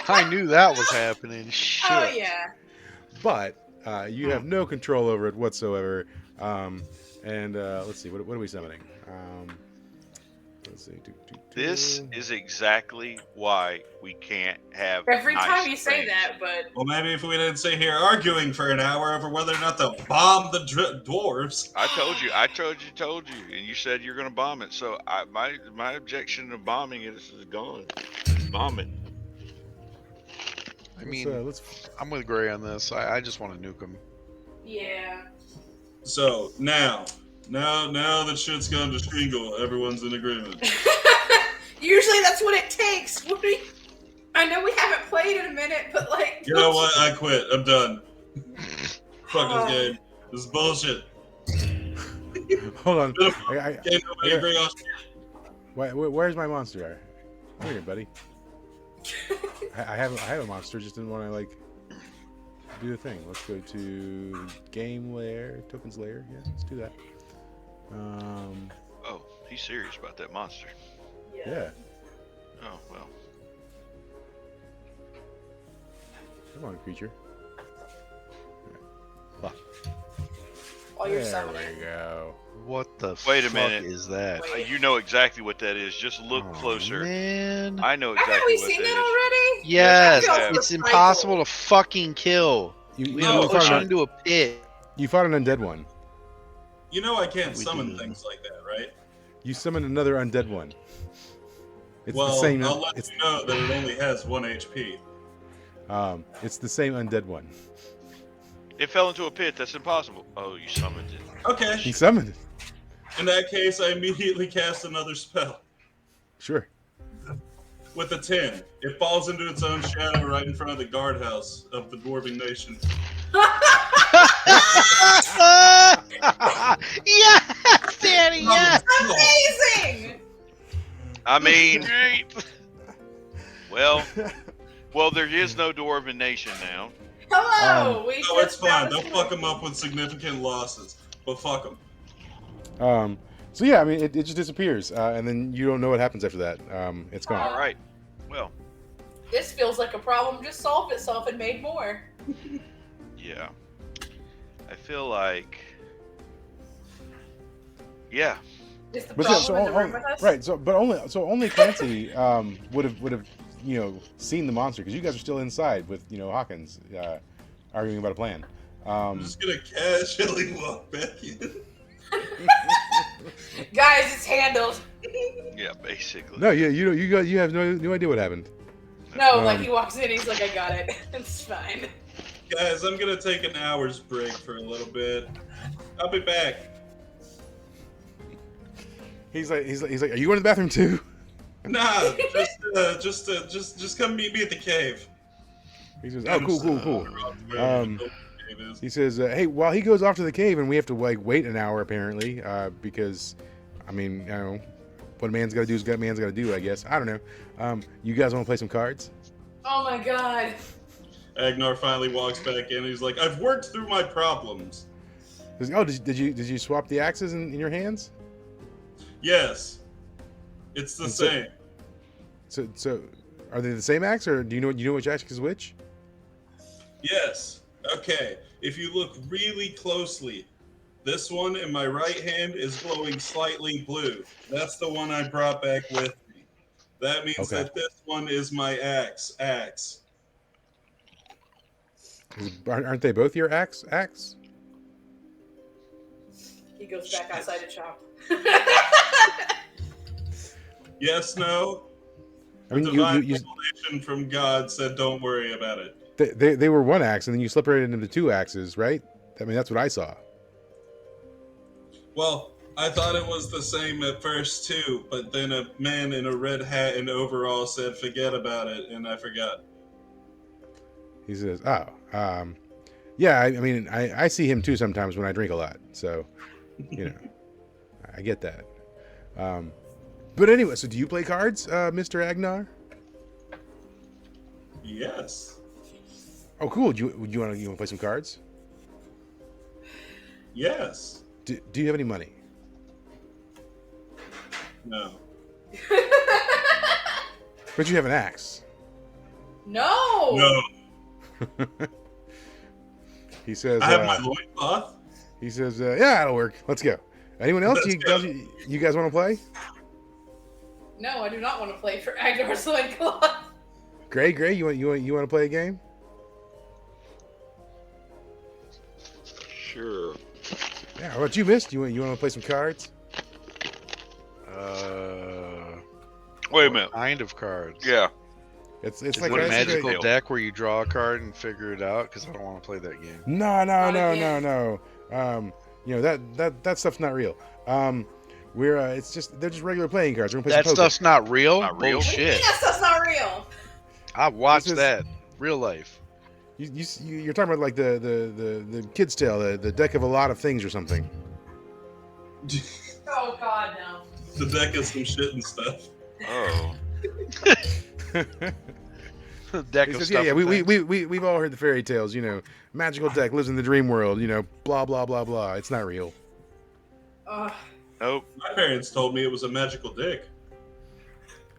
I knew that was happening. Shit. Oh yeah. But you have no control over it whatsoever. And let's see, what are we summoning? Let's see. This is exactly why we can't have. Every nice time you say things. that, but Well, maybe if we didn't sit here arguing for an hour over whether or not to bomb the dwarves. I told you, and you said you're going to bomb it. So my objection to bombing it is gone. Bomb it. I mean, let's I'm with Gray on this. I just want to nuke him. yeah. So now that shit's gone to Stringle, everyone's in agreement. Usually that's what it takes. I know we haven't played in a minute, but like. You know what? I quit. I'm done. Fuck this game. This is bullshit. hold on. Can't nobody I- agree on. Where's my monster? Come here, buddy. I have a monster. Just didn't want to like do the thing. Let's go to game layer, tokens layer. Yeah, let's do that. Oh, he's serious about that monster. Yeah. Oh well. Come on, creature. Fuck. While you're There summoning. we go. What the Wait a fuck minute. is that? Wait. You know exactly what that is. Just look Oh, closer. Man. I know Haven't exactly we what seen that that is. already? Yes, Yeah. it's impossible to fucking kill. You We No, have to push I- it into a pit. you fought an undead one. You know I can't We summon do. things like that, right? You summoned another undead one. It's Well, the same. I'll let It's you know that it only has 1 HP. it's the same undead one. It fell into a pit. That's impossible. Oh, you summoned it. Okay. He summoned it. In that case, I immediately cast another spell. Sure. With a 10. It falls into its own shadow right in front of the guardhouse of the Dwarven Nation. Yes, Danny, yes! Amazing! I mean, well, there is no Dwarven Nation now. Hello. We No, it's just fine. found They'll this fuck them up with significant losses, but fuck them. So yeah, I mean, it just disappears, and then you don't know what happens after that. It's gone. All right. Well, This feels like a problem just solved itself and made more. yeah. I feel like. Yeah. Is the But problem in the room with us? right, only Clancy would have seen the monster, because you guys are still inside with Hawkins arguing about a plan. I'm just gonna casually walk back in. Guys, it's handled. Yeah, basically. No, you have no idea what happened. No, like he walks in, he's like, I got it. It's fine. Guys, I'm gonna take an hour's break for a little bit. I'll be back. He's like, are you going to the bathroom too? Nah, just come meet me at the cave. He says, oh, cool. He says, hey, while he goes off to the cave, and we have to wait an hour apparently, because, I mean, what a man's got to do is what a man's got to do, I guess. I don't know. You guys want to play some cards? Oh my god. Agnar finally walks back in. And he's like, "I've worked through my problems." Oh, did you swap the axes in your hands? Yes, it's the same. So, are they the same axe, or do you know which axe is which? Yes. Okay. If you look really closely, this one in my right hand is glowing slightly blue. That's the one I brought back with me. That means that this one is my axe. Aren't they both your axe? He goes back outside to chop. Yes, no. I mean, Divine revelation from God said, "Don't worry about it." They were one axe, and then you separated into two axes, right? I mean, that's what I saw. Well, I thought it was the same at first too, but then a man in a red hat and overall said, "Forget about it," and I forgot. He says, yeah, I mean, I see him too sometimes when I drink a lot, so, I get that. But anyway, so do you play cards, Mr. Agnar? Yes. Oh, cool. Do you want to play some cards? Yes. Do you have any money? No. But you have an axe. No. No. He says, I have my loincloth. He says, yeah, that'll work. Let's go. Anyone else? You guys want to play? No, I do not want to play for Agnar's loincloth. Gray, you want to play a game? Sure. Yeah. How about you, Miss? You want to play some cards? Wait a minute. Kind of cards. Yeah. It's Is like it a a magical deck where you draw a card and figure it out? Because I don't want to play that game. No. That stuff's not real. They're just regular playing cards. We're gonna play That some poker. stuff's not real? Not real? Bullshit. That stuff's not real. I watched This is- that. Real life. You're talking about like the kid's tale, the deck of a lot of things or something. Oh god, no. The deck of some shit and stuff. Oh. Deck He of says, stuff. yeah, and things. we've all heard the fairy tales, magical deck lives in the dream world, blah blah blah blah. It's not real. Nope. My parents told me it was a magical dick.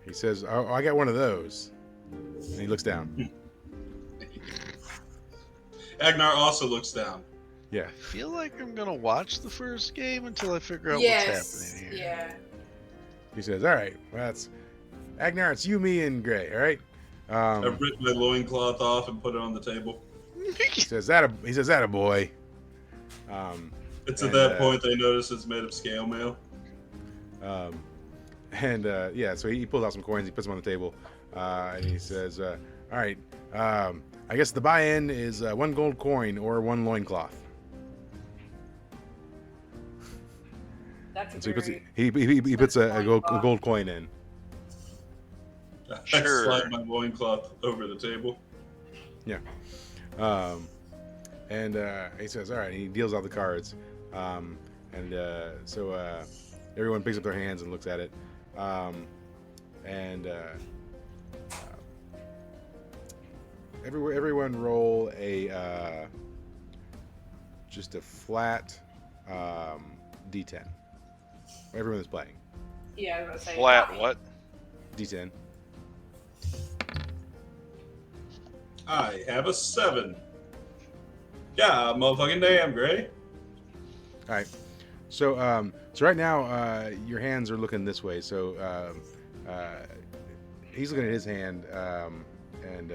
He says, oh, I got one of those. And he looks down. Agnar also looks down. Yeah. I feel like I'm gonna watch the first game until I figure out Yes. what's happening here. Yeah. He says, all right, well, that's Agnar, it's you, me, and Gray, all right? I've ripped my loincloth off and put it on the table. He says that a boy. It's at that point they notice it's made of scale mail. So he pulls out some coins, he puts them on the table, and he says, all right, I guess the buy-in is 1 gold coin or 1 loincloth. That's And so very... he puts a gold coin in. I Sure. slide my loincloth over the table. Yeah. He says, all right, he deals out the cards. So everyone picks up their hands and looks at it. everyone roll a just a flat D10. Everyone that's playing. Yeah, I was gonna say Flat not- what? D10. I have a 7. Yeah, motherfucking damn, Gray. All right. So so right now your hands are looking this way. So he's looking at his hand, and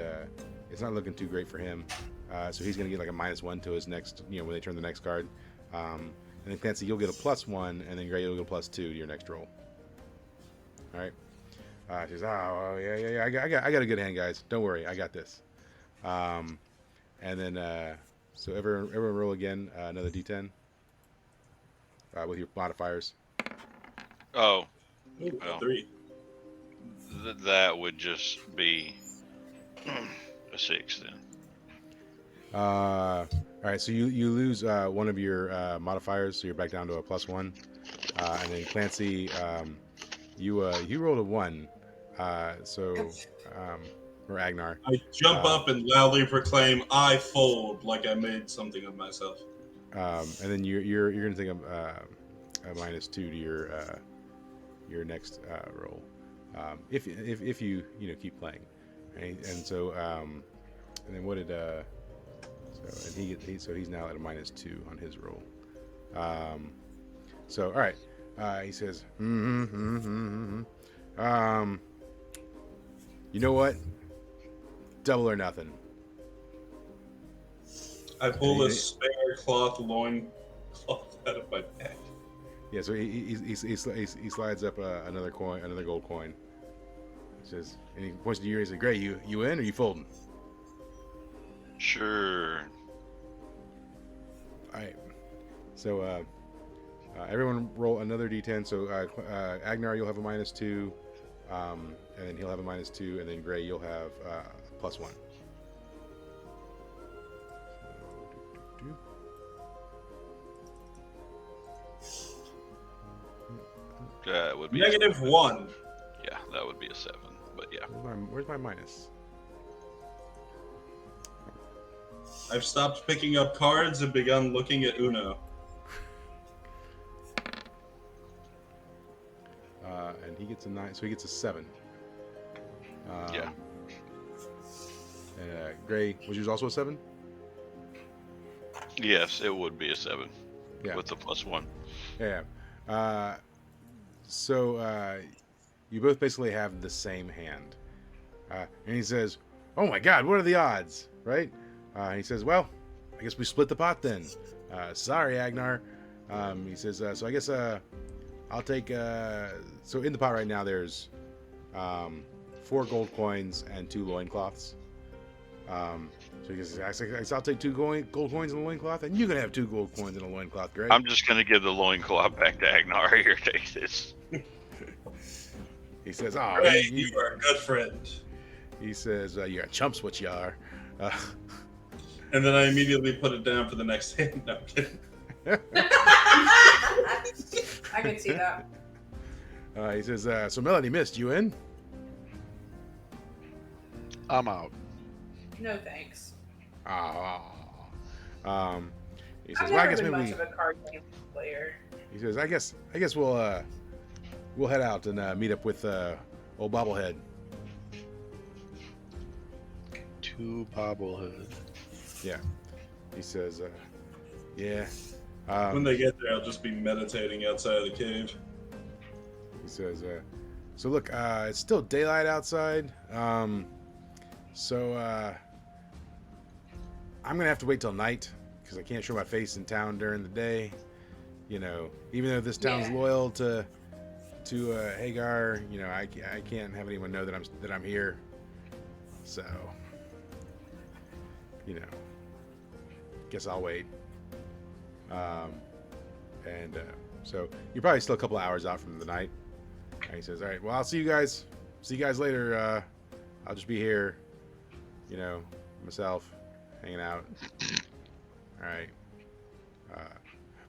it's not looking too great for him. So he's going to get like a -1 to his next, when they turn the next card. And then Clancy, you'll get a +1, and then Gray, you'll get a +2 to your next roll. All right. She says, "Oh yeah. I got a good hand, guys. Don't worry, I got this." And then so everyone roll again, another D10 with your modifiers. Oh, Ooh, Well. a 3. that would just be a 6 then. All right, so you lose one of your modifiers, so you're back down to a +1. And then Clancy, you rolled a 1. Or Agnar. I jump up and loudly proclaim, "I fold," like I made something of myself. And then you're gonna take a -2 to your next roll, if you keep playing, right? And so and then what did so he's now at a -2 on his roll. So all right, he says, you know what? Double or nothing. I pull a spare cloth loin cloth out of my bag. Yeah, so he slides up another gold coin. He says, and he points to you and he says, "Gray, you in or you folding?" Sure. All right. So everyone roll another D10. So Agnar, you'll have a -2, and then he'll have a -2, and then Gray, you'll have +1. That would be -1. Yeah, that would be a 7. But yeah. Where's my minus? I've stopped picking up cards and begun looking at Uno. And he gets a 9, so he gets a 7. Yeah. And Gray, was yours also a 7? Yes, it would be a 7. Yeah. With the +1. Yeah. So you both basically have the same hand. And he says, "Oh my God, what are the odds?" Right? He says, "Well, I guess we split the pot then. Sorry, Agnar." He says, "So I guess I'll take." So in the pot right now, there's 4 gold coins and 2 loincloths. So he says, I guess I'll take 2 gold coins and a loincloth, and you can have 2 gold coins and a loincloth, Greg. I'm just going to give the loincloth back to Agnar. Here, take this. He says, "Oh, Gray, you are a good friend." He says, "You're a chumps, what you are." And then I immediately put it down for the next hand. No, I'm kidding. I can see that. He says, "So Melody missed you in?" I'm out. No thanks. He says, I've "Well, I never guess been maybe." much of a card game player. He says, "I guess we'll head out and meet up with old Bobblehead." 2 bobblehead. Yeah. He says, "Yeah." When they get there, I'll just be meditating outside of the cave. He says, "So look, it's still daylight outside. So I'm gonna have to wait till night because I can't show my face in town during the day. Even though this town's Yeah. loyal to Hagar, I can't have anyone know that I'm here. So, guess I'll wait." So you're probably still a couple hours out from the night. And he says, "All right, well, I'll see you guys. See you guys later. I'll just be here, myself, hanging out. All right.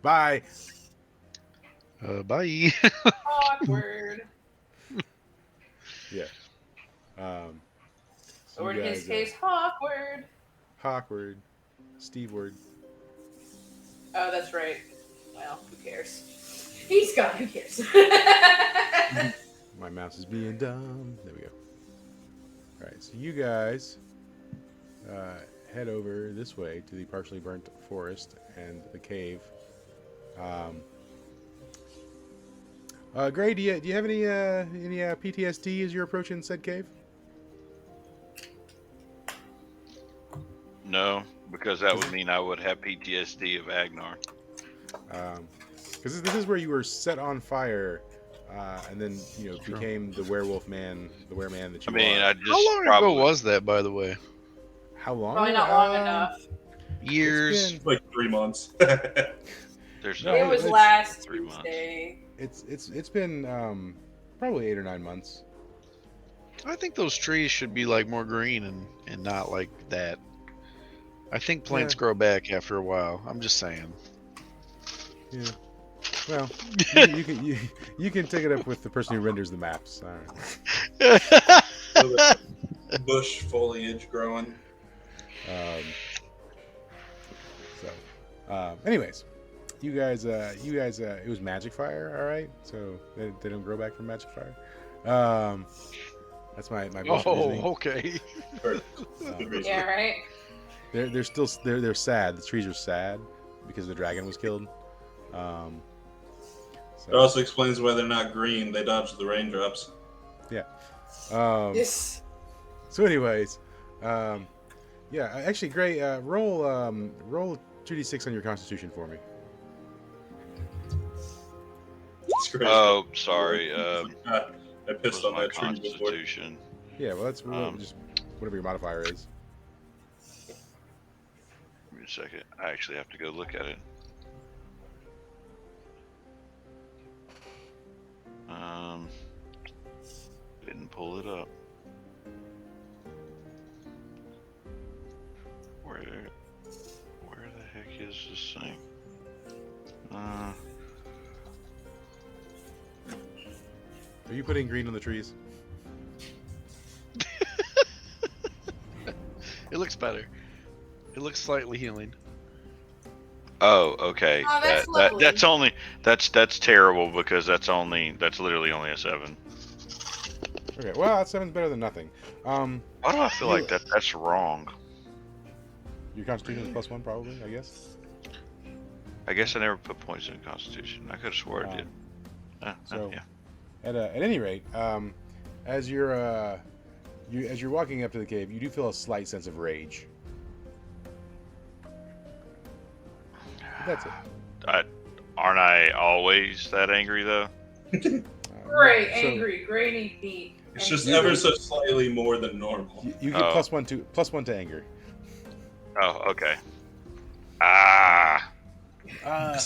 Bye." Bye. Awkward. Yeah. Or in his guys, case, awkward. Hawkward, Steve-ward. Oh, that's right. Well, who cares? He's got. Who cares? My mouse is being dumb. There we go. All right, so you guys head over this way to the partially burnt forest and the cave. Gray, do you have any PTSD as you're approaching said cave? No, because that would mean I would have PTSD of Agnar. Because this is where you were set on fire, and then True. became the werewolf man, the wereman that I you mean, are. I just How long probably, ago was that, by the way? How long? Probably not long enough. Years. It's Like 3 months. There's No, It no. was it's- last 3 months. Tuesday. it's been probably 8 or 9 months. I think those trees should be like more green and not like that. I think plants Yeah. grow back after a while. I'm just saying. Yeah. Well, you can take it up with the person who renders the maps. All right. Bush foliage growing. Anyways, you guys, it was magic fire, all right. So they don't grow back from magic fire. That's my bullshit Oh, reasoning. okay. Good reason. Yeah, right. They're still they're sad. The trees are sad because the dragon was killed. It also explains why they're not green. They dodged the raindrops. Yes. So, anyways, actually, Gray, roll 2d6 on your Constitution for me. It's crazy. Oh, sorry. I pissed Was on my that tree before. constitution. Yeah, well, that's just whatever your modifier is. Give me a second. I actually have to go look at it. Didn't pull it up. Where the heck is this thing? Are you putting green on the trees? It looks better. It looks slightly healing. Oh, okay. Oh, that's That's lovely. that's terrible because that's literally only a 7. Okay, well, that 7's better than nothing. Why do I feel like that's wrong? Your Constitution is +1, probably, I guess. I guess I never put points in Constitution. I could have swore I did. So, Yeah. at any rate, as you're walking up to the cave, you do feel a slight sense of rage. That's it. Aren't I always that angry though? Gray, So, angry, Gray need beat. It's just ever so slightly more than normal. You get Oh. +1 to anger. Oh, okay. Ah. I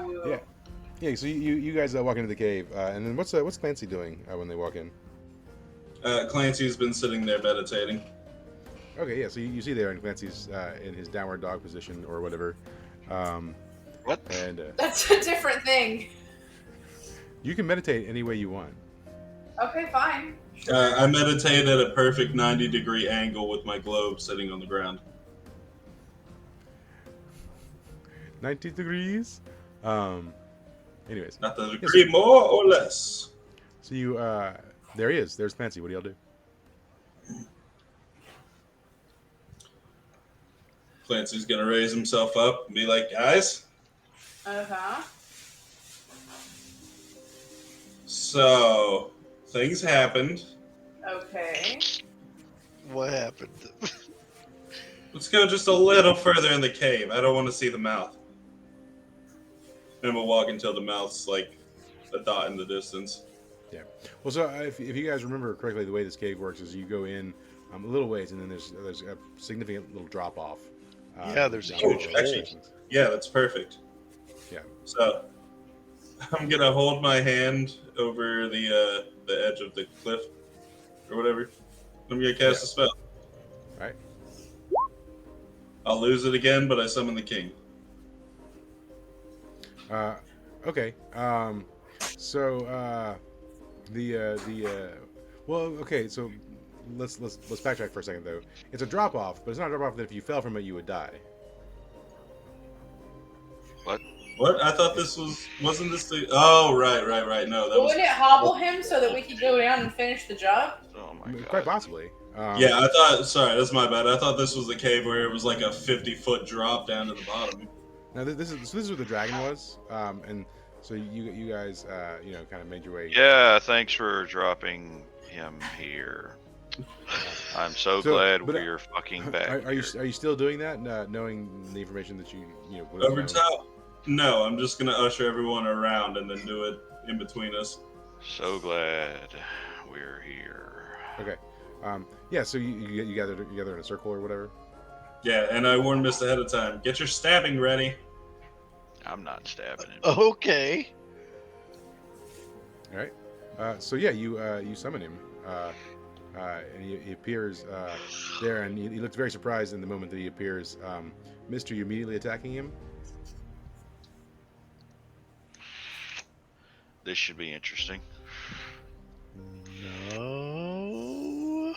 will. Yeah. Yeah. So you guys walk into the cave, and then what's Clancy doing when they walk in? Clancy's been sitting there meditating. Okay, yeah. So you see there, and Clancy's in his downward dog position or whatever. What? And That's a different thing. you can meditate any way you want. Okay, fine. I meditate at a perfect 90-degree angle with my globe sitting on the ground. 90 degrees. Anyways, Not the degree more or less. so you there he is. There's Clancy. What do y'all do? Clancy's gonna raise himself up and be like, guys, Uh-huh. so things happened. Okay. What happened? Let's go just a little further in the cave. I don't want to see the mouth. And we'll walk until the mouth's like a dot in the distance. Well, so if you guys remember correctly, the way this cave works is you go in a little ways, and then there's a significant little drop off. Yeah, there's a down huge below. hole. actually- Yeah, that's perfect. Yeah. So I'm gonna hold my hand over the edge of the cliff or whatever. I'm gonna cast a spell. Right. I'll lose it again, but I summon the king. Okay. So Well, okay, so let's backtrack for a second though. It's a drop off, but it's not a drop off that if you fell from it you would die. What? I thought this wasn't this the? Oh, right. No, that But was. wouldn't it hobble him so that we could go down and finish the job? Oh my god. Quite possibly. Yeah, I thought. Sorry, that's my bad. I thought this was the cave where it was like a 50-foot drop down to the bottom. Now this is where the dragon was, and so you guys kind of made your way. Yeah, thanks for dropping him here. I'm so glad but, we're fucking back. Are you still doing that, knowing the information that you would Over have top. No, I'm just gonna usher everyone around and then do it in between us. So glad we're here. Okay. Yeah. So you gather in a circle or whatever. Yeah, and I warned Mist ahead of time. Get your stabbing ready. I'm not stabbing him. Okay. All right. So yeah, you summon him, and he appears there, and he looks very surprised in the moment that he appears. Mister, you immediately attacking him. This should be interesting. No.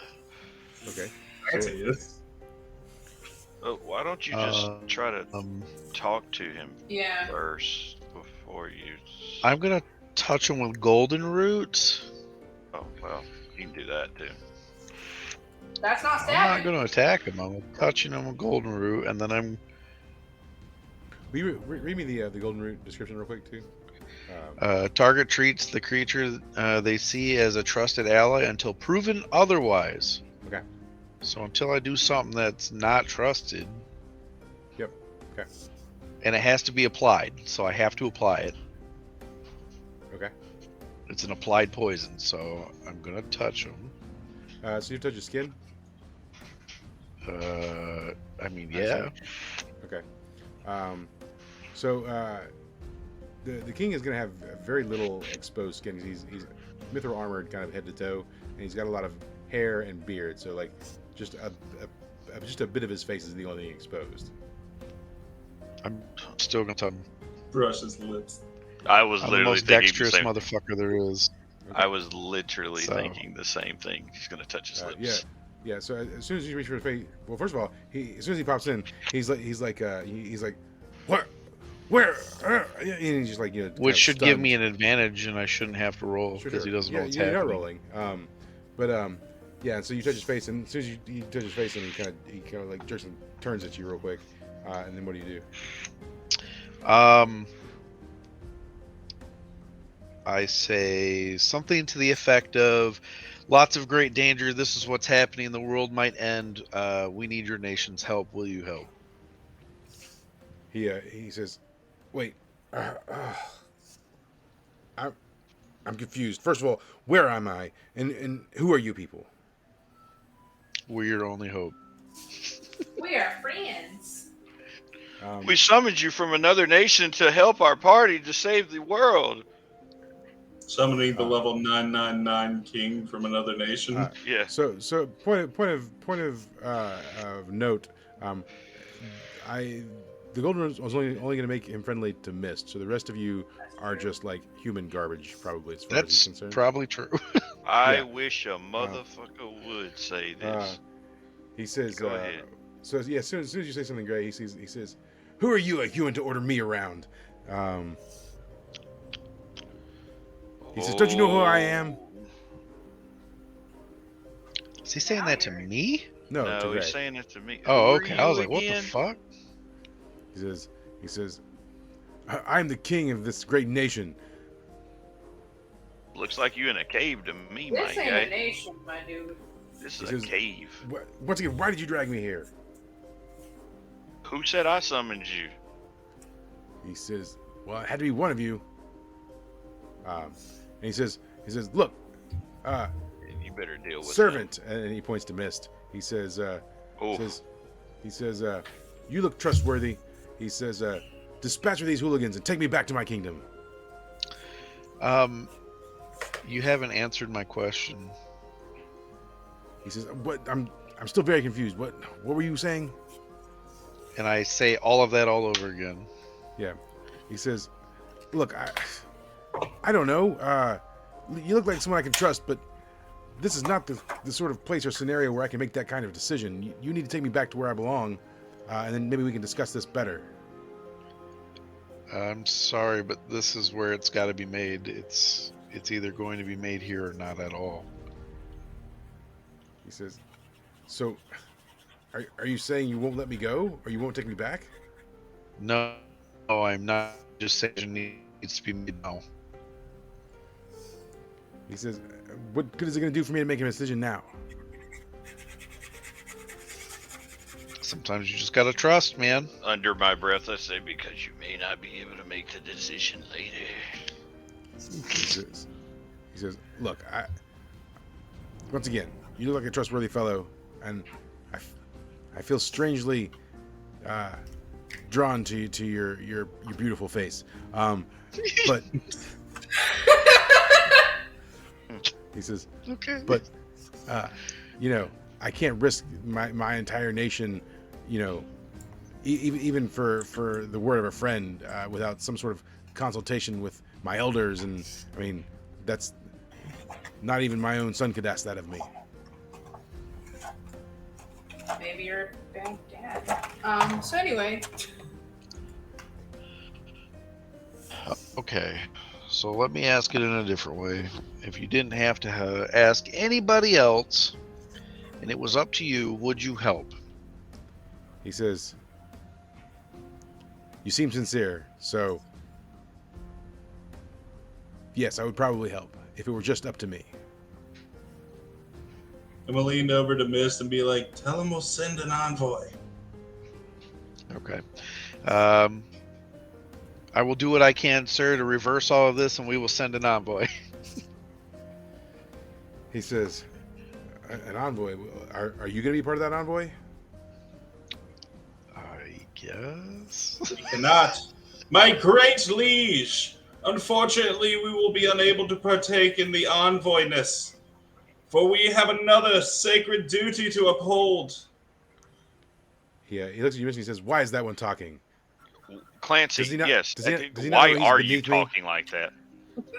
Okay. I can see this. Oh, why don't you just try to talk to him Yeah. first before you? I'm gonna touch him with golden root. Oh well, you can do that too. That's not I'm not stabbing. gonna attack him. I'm touching him with golden root, and then I'm Will you read me the golden root description real quick too? target treats the creature they see as a trusted ally until proven otherwise. Okay. So until I do something that's not trusted. Yep. Okay. And it has to be applied, so I have to apply it. Okay. It's an applied poison, so I'm gonna touch him. So you touch his skin. I mean, yeah. Okay. So the king is going to have very little exposed skin. He's mithril armored, kind of head to toe, and he's got a lot of hair and beard. So like, just a bit of his face is the only thing exposed. I'm still gonna touch him. Brush his lips. I was I'm the literally most thinking the dexterous same. motherfucker there is. I was literally So- thinking the same thing. He's gonna touch his lips. Yeah. So as soon as you reach for his face, well, first of all, as soon as he pops in, he's like, what? Where? And he's just like, Which should give stunned. me an advantage, and I shouldn't have to roll because he doesn't know what's you're happening. not rolling. Yeah. And so you touch his face, and as soon as you touch his face, and he kind of like jerks and turns at you real quick, and then what do you do? I say something to the effect of, "Lots of great danger. This is what's happening. The world might end. We need your nation's help. Will you help?" He says, "Wait, I'm confused. First of all, where am I, and who are you people?" We're your only hope. We are friends. We summoned you from another nation to help our party to save the world. Summoning the level 999 king from another nation. Yeah. So point of note, the golden rose was only going to make him friendly to Mist. So the rest of you are just like human garbage, probably as far as he's That's concerned. probably true. I wish a motherfucker would say this. He says, Go ahead. So yeah, as soon as you say something great, he says, "Who are you, a human, to order me around?" He says, "Don't you know who I am?" Is he saying that to me? No, to No, Gray. he's saying it to me. Oh, Who are okay. I was you like, what the again? fuck? He says, "I am the king of this great nation." Looks like you in a cave to me, This my ain't guy. a nation, my dude. This He is says- a cave. Once again, why did you drag me here? Who said I summoned you? He says, "Well, it had to be one of you." And he says, "Look, You better deal with servant," and he points to Mist. He says, Them. Oh, he says, "You look trustworthy." He says, "Dispatch with these hooligans and take me back to my kingdom." You haven't answered my question. He says, "What? I'm still very confused. What were you saying?" And I say all of that all over again. Yeah. He says, "Look, I don't know. You look like someone I can trust, but this is not the sort of place or scenario where I can make that kind of decision. You need to take me back to where I belong, and then maybe we can discuss this better. I'm sorry, but this is where it's got to be made. It's either going to be made here or not at all. He says, so are you saying you won't let me go, or you won't take me back? No, I'm not. Just saying it needs to be made now. He says, what good is it going to do for me to make a decision now? Sometimes you just gotta trust, man. Under my breath, I say, because you may not be able to make the decision later. He says, look, once again, you look like a trustworthy fellow, and I feel strangely drawn to your beautiful face. But he says, Okay. but I can't risk my entire nation, even for the word of a friend, without some sort of consultation with my elders. And I mean, that's not even my own son could ask that of me. Maybe you're a bad dad. So anyway. Okay. So let me ask it in a different way. If you didn't have to ask anybody else, and it was up to you, would you help? He says, you seem sincere, so yes, I would probably help if it were just up to me. I'm gonna lean over to Mist and be like, tell him we'll send an envoy. Okay. I will do what I can, sir, to reverse all of this, and we will send an envoy. He says, an envoy? Are you going to be part of that envoy? I guess. He cannot. My great liege! Unfortunately, we will be unable to partake in the envoyness, for we have another sacred duty to uphold. He looks at you and he says, why is that one talking? Clancy, Does he not- yes. does he not know Why he's are you beneath me? talking like that?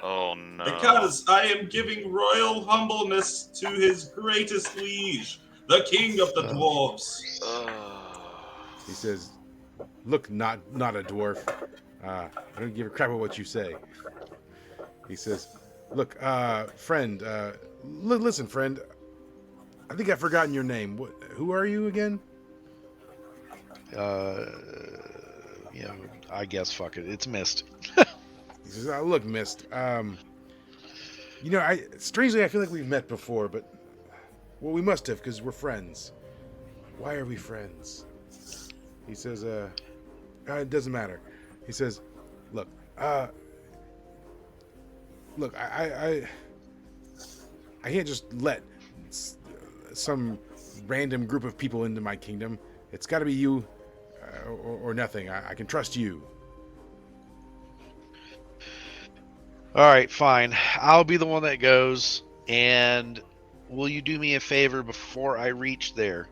Oh no. Because I am giving royal humbleness to his greatest liege, the king of the dwarves. He says, look, not a dwarf. I don't give a crap about what you say. He says, look, friend, listen, friend. I think I've forgotten your name. Who are you again? I guess fuck it. It's Mist. He says, oh, look, Mist. Strangely, I feel like we've met before, but well, we must have because we're friends. Why are we friends? He says, it doesn't matter. He says, look, I can't just let some random group of people into my kingdom. It's got to be you or nothing. I can trust you. All right, fine. I'll be the one that goes. And will you do me a favor before I reach there?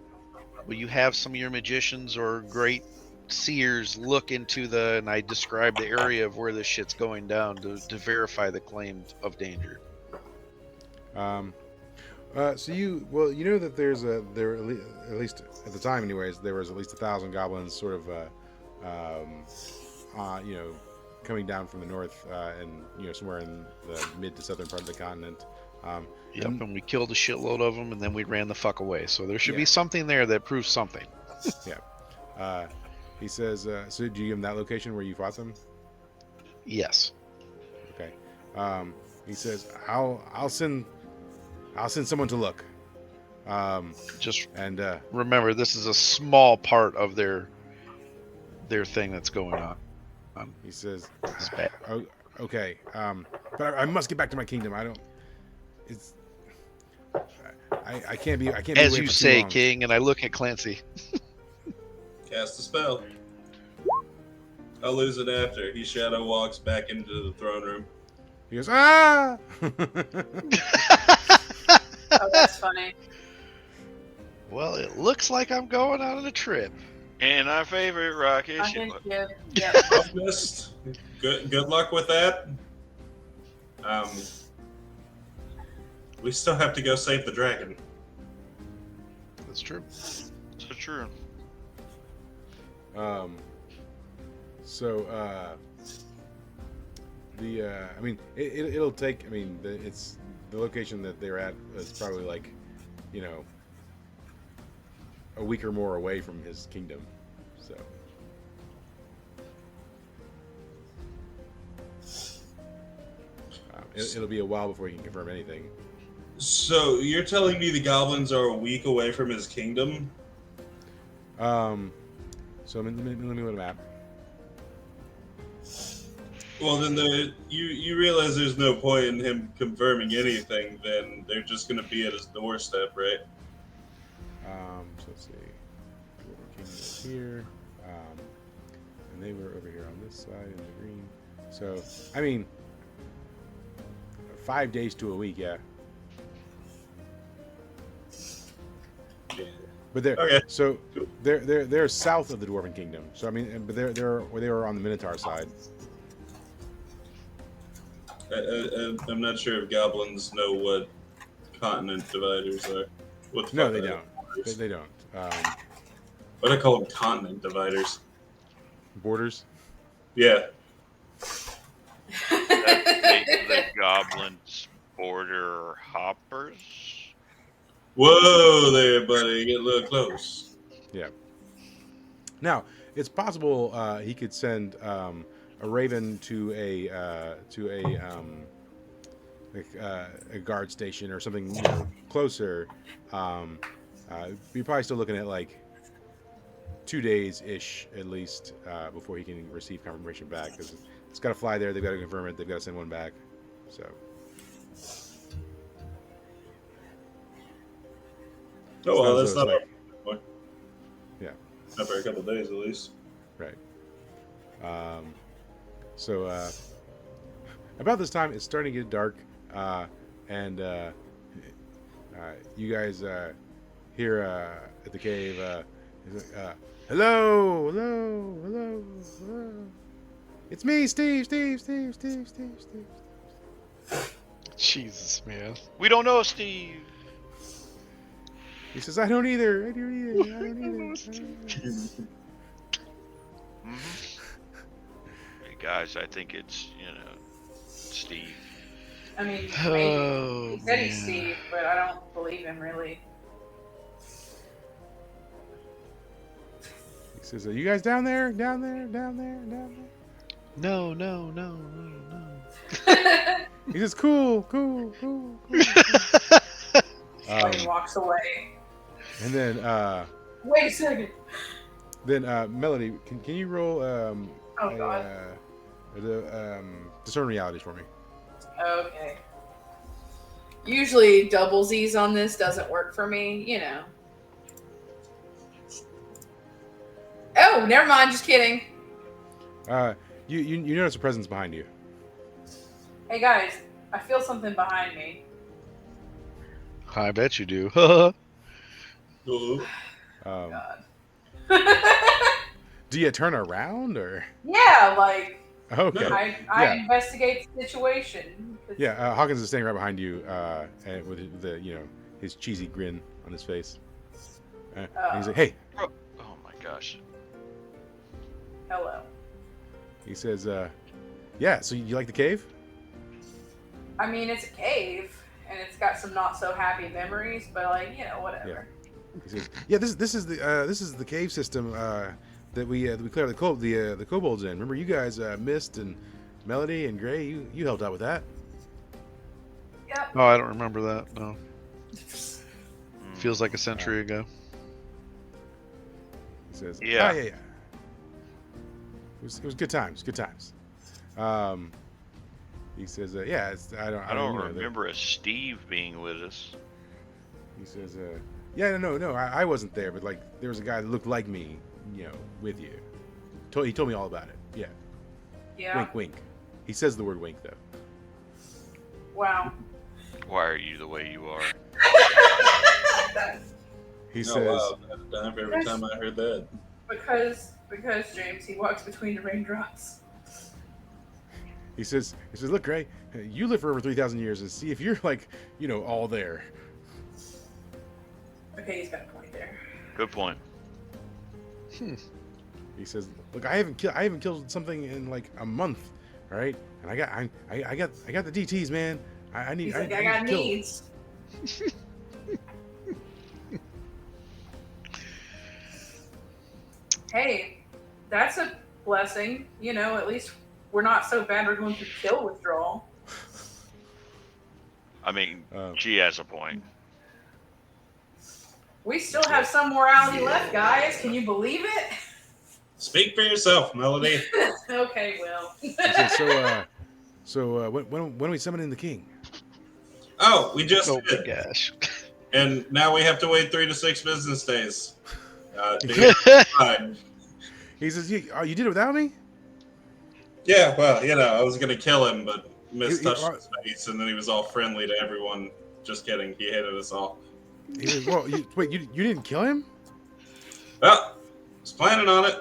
Will you have some of your magicians or great seers look into and I describe the area of where this shit's going down to verify the claim of danger? So you know that there at least at the time anyways, there was at least 1,000 goblins sort of coming down from the north and somewhere in the mid to southern part of the continent. And we killed a shitload of them, and then we ran the fuck away. So there should be something there that proves something. Yeah. He says, so do you give him that location where you fought them? Yes. Okay. He says, I'll send someone to look. Remember, this is a small part of their thing that's going on. He says, it's bad. Oh, okay. But I must get back to my kingdom. I can't be. As you say, King, and I look at Clancy. Cast a spell. I'll lose it after. He shadow walks back into the throne room. He goes, ah! Oh, that's funny. Well, it looks like I'm going on a trip. And our favorite rocket ship. Yeah. Mist. Good luck with that. We still have to go save the dragon. That's true. So true. I mean, it'll take. I mean, it's the location that they're at is probably like, you know, a week or more away from his kingdom. So. It'll be a while before he can confirm anything. So you're telling me the goblins are a week away from his kingdom? So let me go to the map. Well, then you realize there's no point in him confirming anything. Then they're just going to be at his doorstep, right? So let's see. Dwarven Kingdom is here. And they were over here on this side in the green. So I mean, 5 days to a week, yeah. But they're Okay. so they're south of the Dwarven Kingdom. So I mean, but they were on the Minotaur side. I'm not sure if goblins know what continent dividers are. What the No, fuck they are don't. They don't. What do I call them? Continent dividers. Borders. Yeah. The goblins border hoppers. Whoa there, buddy. Get a little close. Yeah. Now it's possible he could send a raven to a guard station or something, you know, closer. You're probably still looking at like 2 days ish at least before he can receive confirmation back, because it's got to fly there. They've got to confirm it. They've got to send one back. So. Oh well, that's So not. like, yeah. Not for a couple days at least. Right. So about this time, it's starting to get dark, and you guys hear at the cave, hello, hello, hello, hello. It's me, Steve. Jesus, man. We don't know, Steve. He says, I don't either. Mm-hmm. Hey guys, I think it's Steve. I mean, maybe. Oh, He said he's man. Steve, but I don't believe him really. He says, are you guys down there? Down there? No. He says, cool. When he walks away. And then Wait a second. Melody, can you roll Oh God. discern realities for me? Okay. Usually double Z's on this doesn't work for me, you know. Oh, never mind. Just kidding. You notice a presence behind you. Hey guys, I feel something behind me. I bet you do. Hello. God. Do you turn around or? Yeah, like Okay. I investigate the situation. Yeah, Hawkins is standing right behind you, and with the his cheesy grin on his face. And he's like, "Hey," Oh my gosh. Hello. he says, "Yeah, so you like the cave?" I mean, it's a cave, and it's got some not so happy memories, but like whatever. He says, "Yeah, this is the cave system that we cleared the kobolds in. Remember, you guys Mist and Melody and Gray, you helped out with that." Yep. Oh, I don't remember that. No. Feels like a century ago. He says, Yeah. yeah. It was good times. He says, yeah, I don't remember a Steve being with us. He says, yeah, no, I wasn't there, but like there was a guy that looked like me, with you. He told me all about it. Yeah. Yeah. Wink, wink. He says the word wink though. Wow. Why are you the way you are? He Oh, says, wow. That's done for every time I heard that. because James, he walks between the raindrops. He says, look, Gray, you live for over 3,000 years, and see if you're like, all there. Okay, he's got a point there. Good point. He says, look, I haven't killed something in like a month, all right? And I got the DTs, man. I need. He's like, I need got to kill. needs. Hey, that's a blessing. At least we're not so bad we're going through kill withdrawal. I mean, she has a point. We still have some morality left, guys. Can you believe it? Speak for yourself, Melody. Okay, Will. He says, so when are we summoning the king? Oh, we just Oh my did. gosh. And now we have to wait 3 to 6 business days. He says, you did it without me? Yeah, well, I was going to kill him, but touched He- his face, and then he was all friendly to everyone. Just kidding. He hated us all. He says, well, you didn't kill him? Well, was planning on it.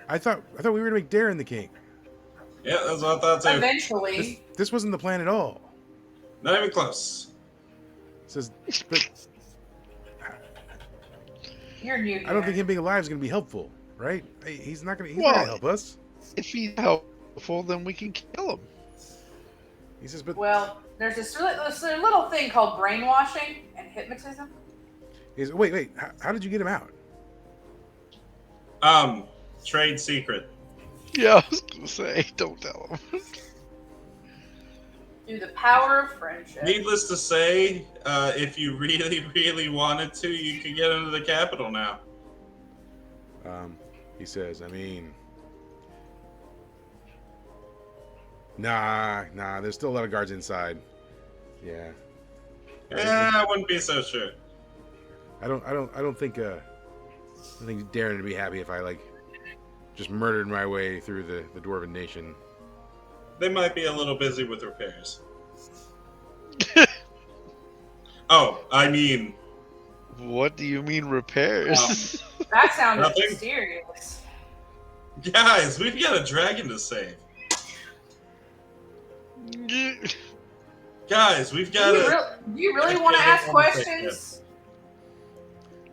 I thought we were gonna make Darren the king. Yeah, that's what I thought too. Eventually. This wasn't the plan at all. Not even close. He says, but You're new here. I don't think him being alive is gonna be helpful, right? He's not gonna help us. If he's helpful, then we can kill him. He says, but Well, there's this little thing called brainwashing and hypnotism. he says, wait, how did you get him out? Trade secret. Yeah, I was gonna say, don't tell him. Through the power of friendship. Needless to say, if you really, really wanted to, you could get into the Capitol now. He says, I mean, nah, there's still a lot of guards inside. Yeah. I wouldn't be so sure. I don't think Darren would be happy if I just murdered my way through the Dwarven Nation. They might be a little busy with repairs. Oh, I mean... What do you mean repairs? That sounded Nothing. mysterious. Guys, we've got a dragon to save. Guys, we've got Do you really want to ask questions?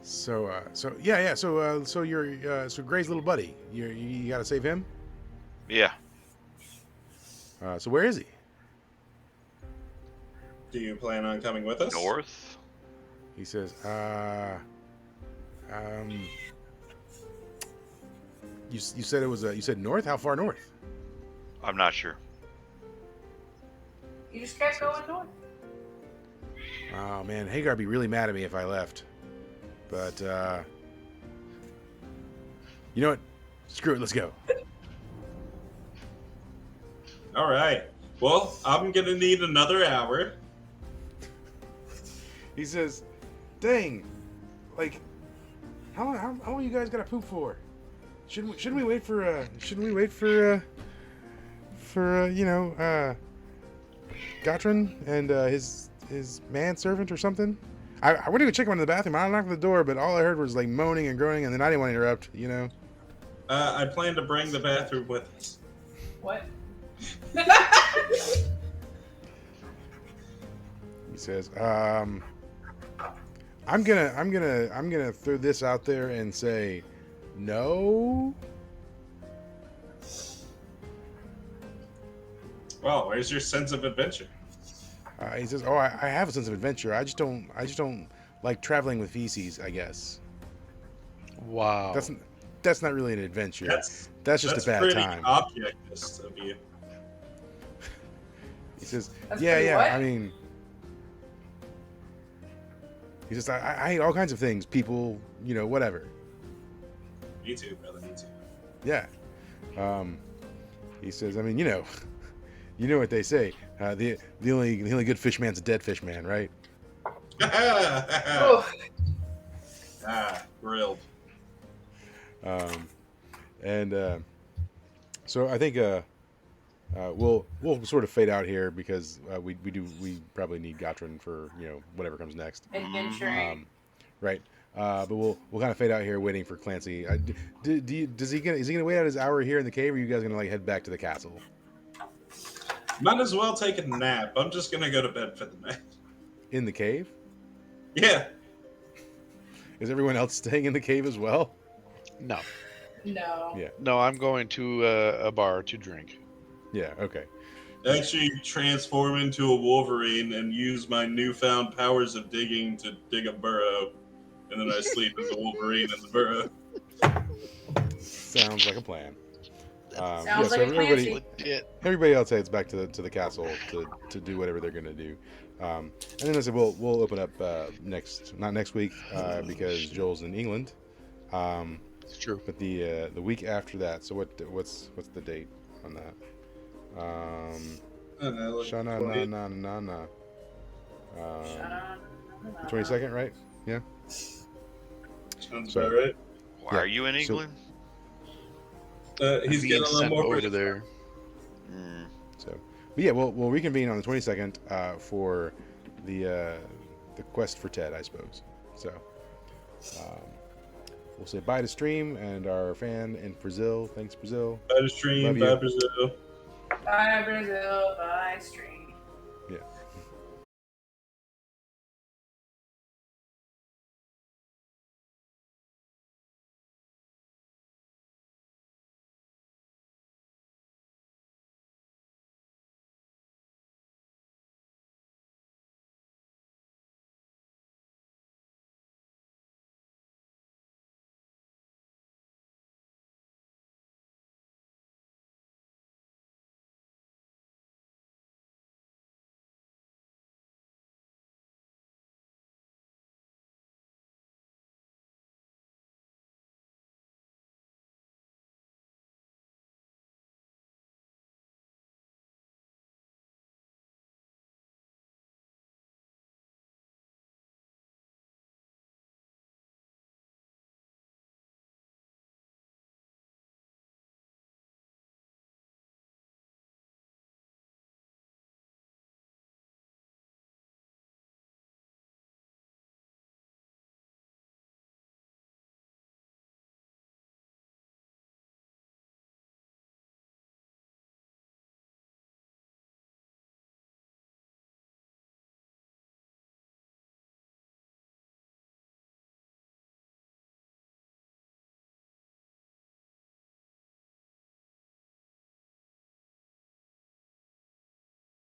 So yeah. So you're Gray's little buddy. You got to save him. Yeah. So where is he? Do you plan on coming with us? North. He says, you said it was you said north. How far north? I'm not sure. You just kept going north. Oh man, Hagar'd be really mad at me if I left. But you know what? Screw it. Let's go. All right. Well, I'm going to need another hour. He says, "Dang, how long you guys got to poop for? Shouldn't we wait for Gotrin and his manservant or something?" I went to go check him in the bathroom. I knocked on the door, but all I heard was moaning and groaning, and then I didn't want to interrupt. I plan to bring the bathroom with us. What? He says, I'm gonna throw this out there and say, no. Well, where's your sense of adventure? He says, "Oh, I have a sense of adventure. I just don't like traveling with feces. I guess Wow. that's not really an adventure. That's just a bad pretty time." objectist of you. He says, That's "Yeah. pretty what? I mean," he says, I hate all kinds of things. People, whatever. Me too, brother. Me too. Yeah. He says, I mean, you know what they say. The only good fish man's a dead fish man, right? Oh, Grilled. So I think we'll sort of fade out here because we probably need Gotrin for whatever comes next, adventuring. right? But we'll kind of fade out here waiting for Clancy. Is he gonna wait out his hour here in the cave, or are you guys gonna head back to the castle? Might as well take a nap. I'm just gonna go to bed for the night. In the cave? Yeah. Is everyone else staying in the cave as well? No. No. Yeah. No, I'm going to a bar to drink. Yeah, okay. Actually transform into a Wolverine and use my newfound powers of digging to dig a burrow. And then I sleep as a Wolverine in the burrow. Sounds like a plan. Sounds like a everybody, plan. Legit. everybody else heads back to the castle to do whatever they're gonna do, and then I said we'll open up not next week because Joel's in England, It's true. but the week after that. So what's the date on that? I don't know, like Shana 20. na na na na. Shut up. 22nd, right? Yeah. Sounds So- about right. Why are you in So- England? He's Being getting a little sent more over there. Mm. So, but yeah, we'll reconvene on the 22nd for the quest for Ted, I suppose. So, we'll say bye to Stream and our fan in Brazil. Thanks, Brazil. Bye to stream, Love you. bye Brazil. Bye, Brazil. Bye, stream.